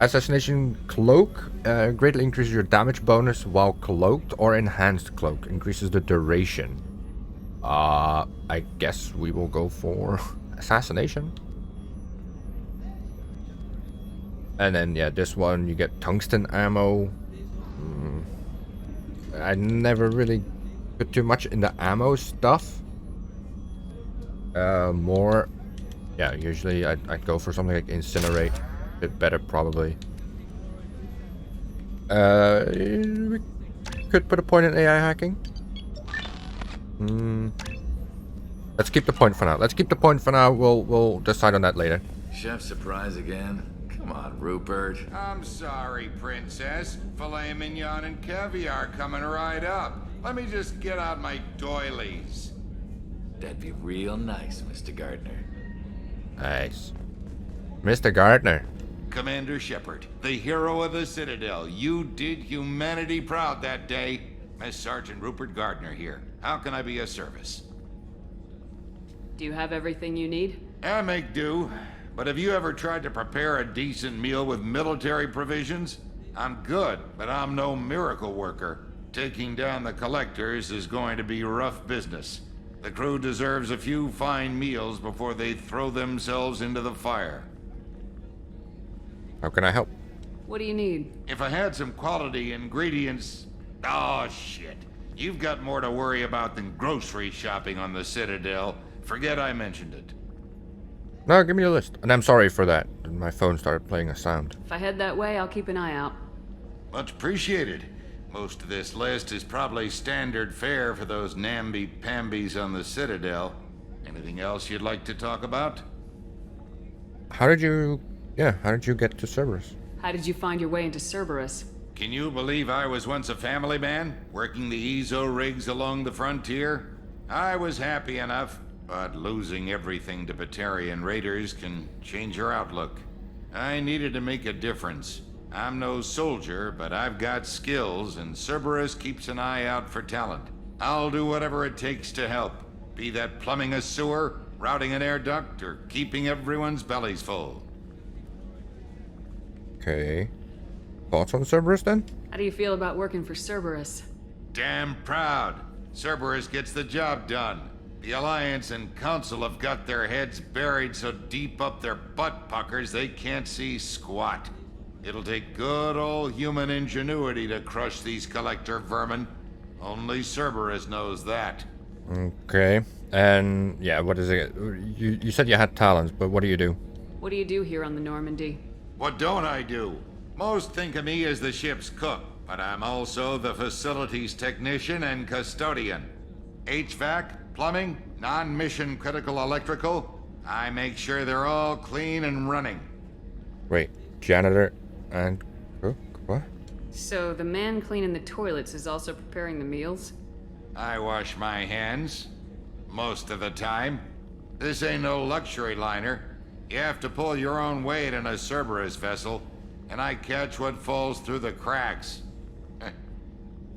[SPEAKER 1] Assassination Cloak greatly increases your damage bonus while cloaked, or Enhanced Cloak increases the duration. I guess we will go for Assassination. And then, yeah, this one, you get tungsten ammo. I never really put too much in the ammo stuff. More, yeah, usually I'd go for something like Incinerate. A bit better, probably. We could put a point in AI hacking. Let's keep the point for now. We'll decide on that later.
[SPEAKER 18] Chef surprise again? Come on, Rupert.
[SPEAKER 19] I'm sorry, Princess. Filet mignon and caviar coming right up. Let me just get out my doilies.
[SPEAKER 18] That'd be real nice, Mr. Gardner.
[SPEAKER 1] Nice. Mr. Gardner.
[SPEAKER 19] Commander Shepard, the hero of the Citadel. You did humanity proud that day. Miss Sergeant Rupert Gardner here. How can I be of service?
[SPEAKER 3] Do you have everything you need?
[SPEAKER 19] I make do. But have you ever tried to prepare a decent meal with military provisions? I'm good, but I'm no miracle worker. Taking down the collectors is going to be rough business. The crew deserves a few fine meals before they throw themselves into the fire.
[SPEAKER 1] How can I help?
[SPEAKER 3] What do you need?
[SPEAKER 19] If I had some quality ingredients... Oh, shit. You've got more to worry about than grocery shopping on the Citadel. Forget I mentioned it.
[SPEAKER 1] No, give me a list. And I'm sorry for that. My phone started playing a sound.
[SPEAKER 3] If I head that way, I'll keep an eye out.
[SPEAKER 19] Much appreciated. Most of this list is probably standard fare for those namby-pambies on the Citadel. Anything else you'd like to talk about?
[SPEAKER 1] How did you get to Cerberus?
[SPEAKER 3] How did you find your way into Cerberus?
[SPEAKER 19] Can you believe I was once a family man, working the EZO rigs along the frontier? I was happy enough, but losing everything to Batarian raiders can change your outlook. I needed to make a difference. I'm no soldier, but I've got skills, and Cerberus keeps an eye out for talent. I'll do whatever it takes to help, be that plumbing a sewer, routing an air duct, or keeping everyone's bellies full.
[SPEAKER 1] Okay. Thoughts on Cerberus, then?
[SPEAKER 3] How do you feel about working for Cerberus?
[SPEAKER 19] Damn proud. Cerberus gets the job done. The Alliance and Council have got their heads buried so deep up their butt puckers they can't see squat. It'll take good old human ingenuity to crush these collector vermin. Only Cerberus knows that.
[SPEAKER 1] Okay. And, yeah, what is it? You said you had talents, but what do you do?
[SPEAKER 3] What do you do here on the Normandy?
[SPEAKER 19] What don't I do? Most think of me as the ship's cook, but I'm also the facilities technician and custodian. HVAC, plumbing, non-mission critical electrical. I make sure they're all clean and running.
[SPEAKER 1] Wait, janitor and cook? What?
[SPEAKER 3] So the man cleaning the toilets is also preparing the meals?
[SPEAKER 19] I wash my hands. Most of the time. This ain't no luxury liner. You have to pull your own weight in a Cerberus vessel. and I catch what falls through the cracks.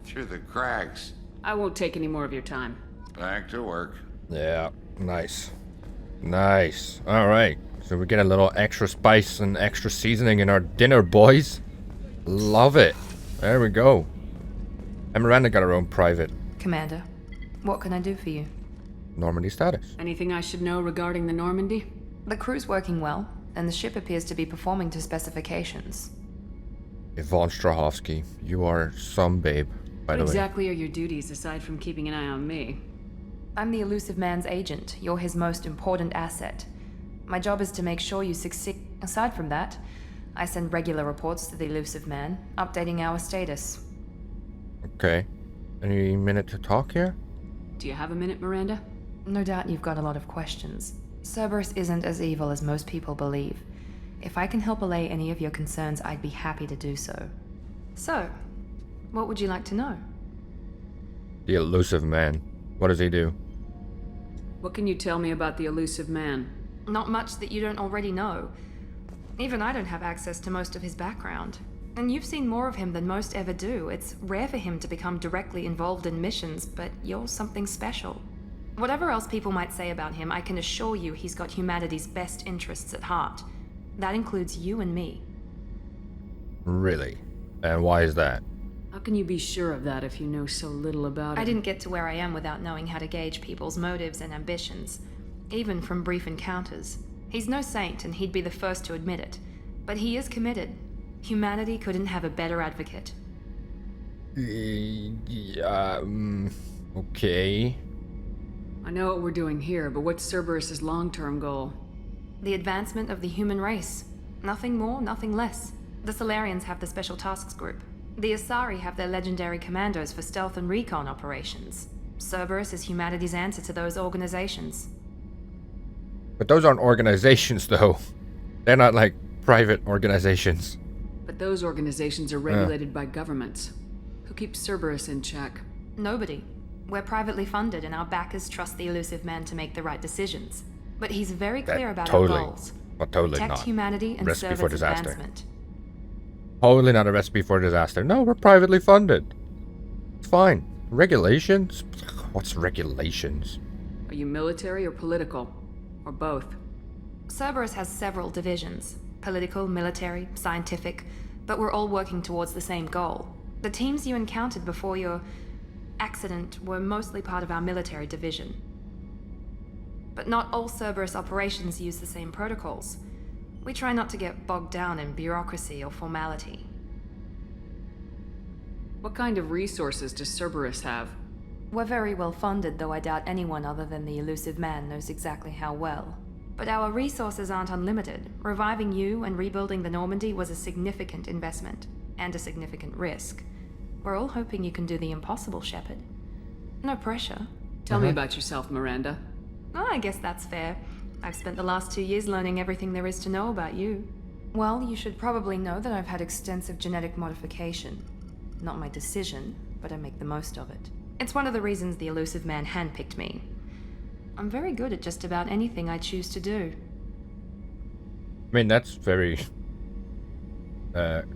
[SPEAKER 19] Through the cracks.
[SPEAKER 3] I won't take any more of your time.
[SPEAKER 19] Back to work.
[SPEAKER 1] Yeah, nice. Nice. Alright, so we get a little extra spice and extra seasoning in our dinner, boys. Love it. There we go. And Miranda got her own private
[SPEAKER 2] Commander, what can I do for you?
[SPEAKER 1] Normandy status.
[SPEAKER 3] Anything I should know regarding the Normandy?
[SPEAKER 2] The crew's working well, and the ship appears to be performing to specifications.
[SPEAKER 1] Yvonne Strahovski, you are some babe, by
[SPEAKER 3] What
[SPEAKER 1] the way.
[SPEAKER 3] exactly are your duties aside from keeping an eye on me?
[SPEAKER 2] I'm the Illusive Man's agent. You're his most important asset. My job is to make sure you succeed. Aside from that, I send regular reports to the Illusive Man, updating our status.
[SPEAKER 1] Okay. Any minute to talk here?
[SPEAKER 3] Do you have a minute, Miranda?
[SPEAKER 2] No doubt you've got a lot of questions. Cerberus isn't as evil as most people believe. If I can help allay any of your concerns, I'd be happy to do so. So, what would you like to know?
[SPEAKER 1] The Illusive Man. What does he do?
[SPEAKER 3] What can you tell me about the Illusive Man?
[SPEAKER 2] Not much that you don't already know. Even I don't have access to most of his background. And you've seen more of him than most ever do. It's rare for him to become directly involved in missions, but you're something special. Whatever else people might say about him, I can assure you he's got humanity's best interests at heart. That includes you and me.
[SPEAKER 1] Really? And why is that?
[SPEAKER 3] How can you be sure of that if you know so little about it?
[SPEAKER 2] I didn't get to where I am without knowing how to gauge people's motives and ambitions, even from brief encounters. He's no saint, and he'd be the first to admit it. But he is committed. Humanity couldn't have a better advocate.
[SPEAKER 1] Okay.
[SPEAKER 3] I know what we're doing here, but what's Cerberus's long-term goal?
[SPEAKER 2] The advancement of the human race. Nothing more, nothing less. The Solarians have the Special Tasks Group. The Asari have their legendary commandos for stealth and recon operations. Cerberus is humanity's answer to those organizations.
[SPEAKER 1] But those aren't organizations, though. They're not like private organizations.
[SPEAKER 3] But those organizations are regulated by governments. Who keeps Cerberus in check?
[SPEAKER 2] Nobody. We're privately funded, and our backers trust the Illusive Man to make the right decisions. But he's very clear about our goals.
[SPEAKER 1] But totally
[SPEAKER 2] Protect
[SPEAKER 1] not.
[SPEAKER 2] humanity and
[SPEAKER 1] Recipe
[SPEAKER 2] serve
[SPEAKER 1] for
[SPEAKER 2] its
[SPEAKER 1] disaster.
[SPEAKER 2] advancement.
[SPEAKER 1] Totally not a recipe for disaster. No, we're privately funded. It's fine. Regulations? What's regulations?
[SPEAKER 3] Are you military or political? Or both?
[SPEAKER 2] Cerberus has several divisions. Political, military, scientific. But we're all working towards the same goal. The teams you encountered before your accident were mostly part of our military division. But not all Cerberus operations use the same protocols. We try not to get bogged down in bureaucracy or formality.
[SPEAKER 3] What kind of resources does Cerberus have?
[SPEAKER 2] We're very well funded, though I doubt anyone other than the Illusive Man knows exactly how well. But our resources aren't unlimited. Reviving you and rebuilding the Normandy was a significant investment, and a significant risk. We're all hoping you can do the impossible, Shepard. No pressure.
[SPEAKER 3] Tell me about yourself, Miranda.
[SPEAKER 2] Oh, I guess that's fair. I've spent the last 2 years learning everything there is to know about you. Well, you should probably know that I've had extensive genetic modification. Not my decision, but I make the most of it. It's one of the reasons the Illusive Man handpicked me. I'm very good at just about anything I choose to do.
[SPEAKER 1] I mean, that's very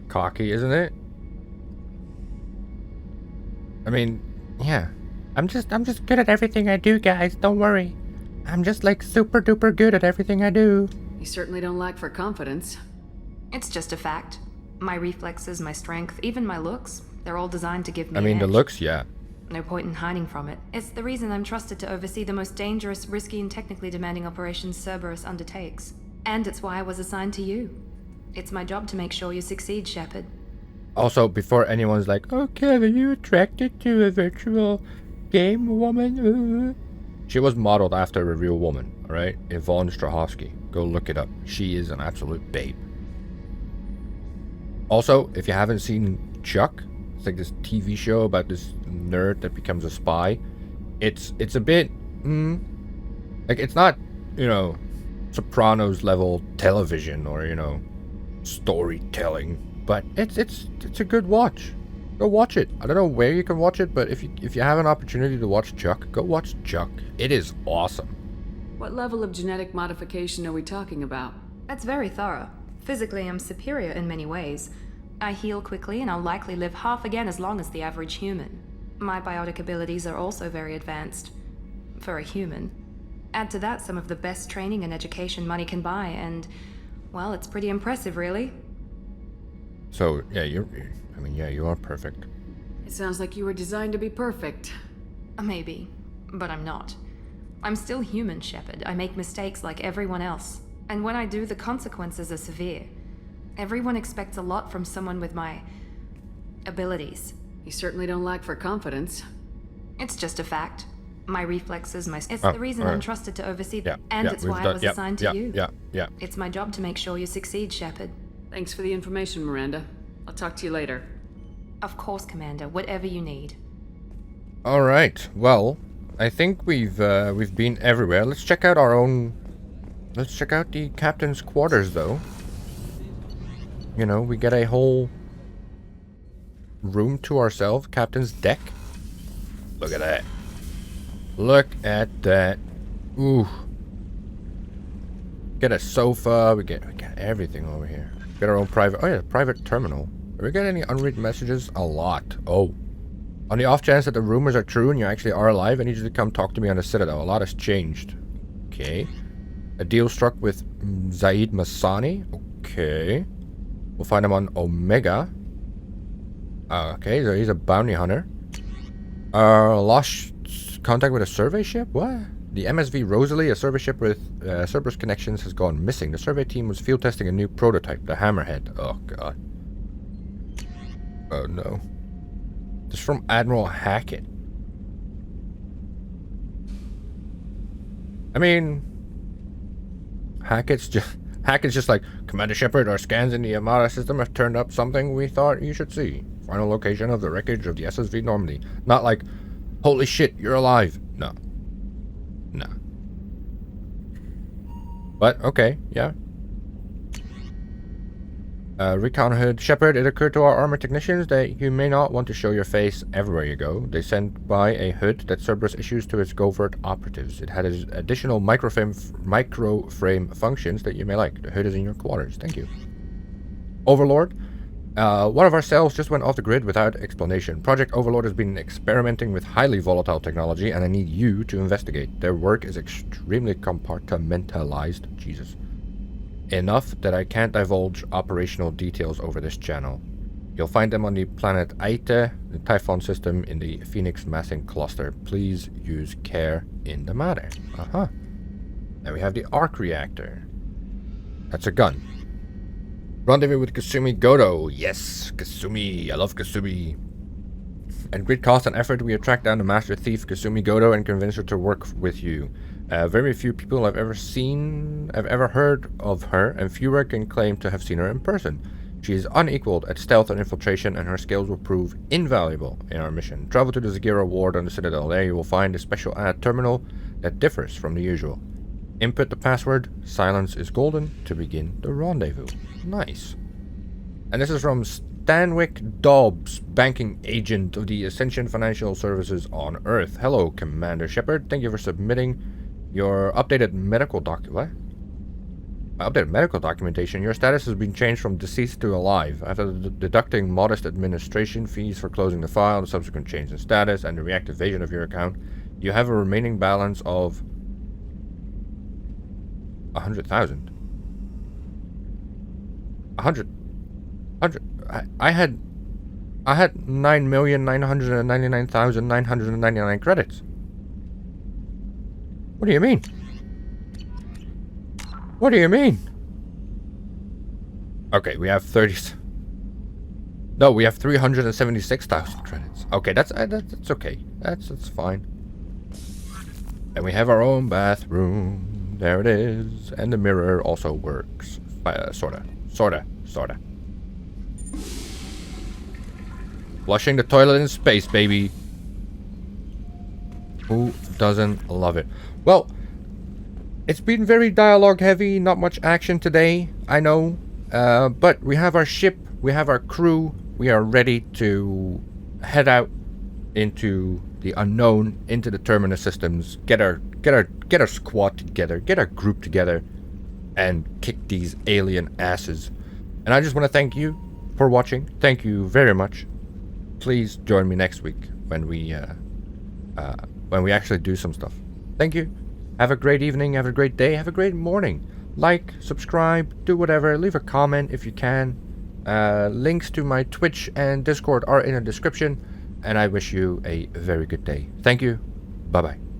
[SPEAKER 1] cocky, isn't it? I mean, yeah. I'm just good at everything I do, guys. Don't worry. I'm just like super duper good at everything I do.
[SPEAKER 3] You certainly don't lack for confidence.
[SPEAKER 2] It's just a fact. My reflexes, my strength, even my looks, they're all designed to give me
[SPEAKER 1] I mean,
[SPEAKER 2] an
[SPEAKER 1] the
[SPEAKER 2] edge.
[SPEAKER 1] looks, yeah.
[SPEAKER 2] No point in hiding from it. It's the reason I'm trusted to oversee the most dangerous, risky, and technically demanding operations Cerberus undertakes. And it's why I was assigned to you. It's my job to make sure you succeed, Shepard.
[SPEAKER 1] Also, before anyone's like, oh, Kev, are you attracted to a virtual game woman? She was modeled after a real woman, alright? Yvonne Strahovski. Go look it up. She is an absolute babe. Also, if you haven't seen Chuck, it's like this TV show about this nerd that becomes a spy. It's a bit, like it's not, you know, Sopranos level television or, you know, storytelling, but it's a good watch. Go watch it. I don't know where you can watch it, but if you have an opportunity to watch Chuck, go watch Chuck. It is awesome.
[SPEAKER 3] What level of genetic modification are we talking about?
[SPEAKER 2] That's very thorough. Physically, I'm superior in many ways. I heal quickly, and I'll likely live half again as long as the average human. My biotic abilities are also very advanced. For a human. Add to that some of the best training and education money can buy, and, well, it's pretty impressive, really.
[SPEAKER 1] So, yeah, you are perfect.
[SPEAKER 3] It sounds like you were designed to be perfect.
[SPEAKER 2] Maybe, but I'm not. I'm still human, Shepard. I make mistakes like everyone else. And when I do, the consequences are severe. Everyone expects a lot from someone with my abilities.
[SPEAKER 3] You certainly don't lack for confidence.
[SPEAKER 2] It's just a fact. My reflexes, it's the reason I'm trusted to oversee them. And it's why I was assigned to you.
[SPEAKER 1] Yeah.
[SPEAKER 2] It's my job to make sure you succeed, Shepard.
[SPEAKER 3] Thanks for the information, Miranda. I'll talk to you later.
[SPEAKER 2] Of course, Commander. Whatever you need.
[SPEAKER 1] All right. Well, I think we've been everywhere. Let's check out Let's check out the captain's quarters, though. You know, we get a whole room to ourselves. Captain's deck. Look at that. Look at that. Ooh. Get a sofa. We get everything over here. Get our own private terminal. Do we get any unread messages? A lot. Oh. On the off chance that the rumors are true and you actually are alive, I need you to come talk to me on the Citadel. A lot has changed. Okay. A deal struck with Zaid Masani. Okay. We'll find him on Omega. Okay, so he's a bounty hunter. Lost contact with a survey ship? What? The MSV Rosalie, a survey ship with Cerberus connections, has gone missing. The survey team was field testing a new prototype, the Hammerhead. Oh, God. Oh, no. This is from Admiral Hackett. I mean, Hackett's just like, Commander Shepard, our scans in the Armada system have turned up something we thought you should see. Final location of the wreckage of the SSV Normandy. Not like, holy shit, you're alive. No. No. But, okay, yeah. Recon hood. Shepard, it occurred to our armor technicians that you may not want to show your face everywhere you go. They sent by a hood that Cerberus issues to its covert operatives. It had additional microframe functions that you may like. The hood is in your quarters. Thank you. Overlord. One of our cells just went off the grid without explanation. Project Overlord has been experimenting with highly volatile technology, and I need you to investigate. Their work is extremely compartmentalized. Jesus. Enough that I can't divulge operational details over this channel. You'll find them on the planet Aite, the Typhon system in the Phoenix massing cluster. Please use care in the matter. Now we have the arc reactor. That's a gun. Rendezvous with Kasumi Goto. Yes, Kasumi. I love Kasumi. At great cost and effort, we have tracked down the master thief Kasumi Goto and convinced her to work with you. Very few people have ever heard of her, and fewer can claim to have seen her in person. She is unequaled at stealth and infiltration, and her skills will prove invaluable in our mission. Travel to the Zagira ward on the Citadel. There you will find a special terminal that differs from the usual. Input the password, silence is golden, to begin the rendezvous. Nice. And this is from Stanwyck Dobbs, banking agent of the Ascension Financial Services on Earth. Hello, Commander Shepard. Thank you for submitting your updated medical documentation. Your status has been changed from deceased to alive. After deducting modest administration fees for closing the file, the subsequent change in status, and the reactivation of your account, you have a remaining balance of 100,000. I had 9,999,999 credits. What do you mean? What do you mean? Okay, we have 30. No, we have 376,000 credits. Okay, that's okay. That's fine. And we have our own bathroom. There it is, and the mirror also works. Sorta. Flushing the toilet in space, baby. Who doesn't love it? Well, it's been very dialogue heavy, not much action today, I know. But we have our ship, we have our crew, we are ready to head out into the unknown, into the Terminus systems, get our squad together, get our group together, and kick these alien asses. And I just want to thank you for watching. Thank you very much. Please join me next week when we actually do some stuff. Thank you. Have a great evening. Have a great day. Have a great morning. Like, subscribe, do whatever. Leave a comment if you can. Links to my Twitch and Discord are in the description. And I wish you a very good day. Thank you. Bye-bye.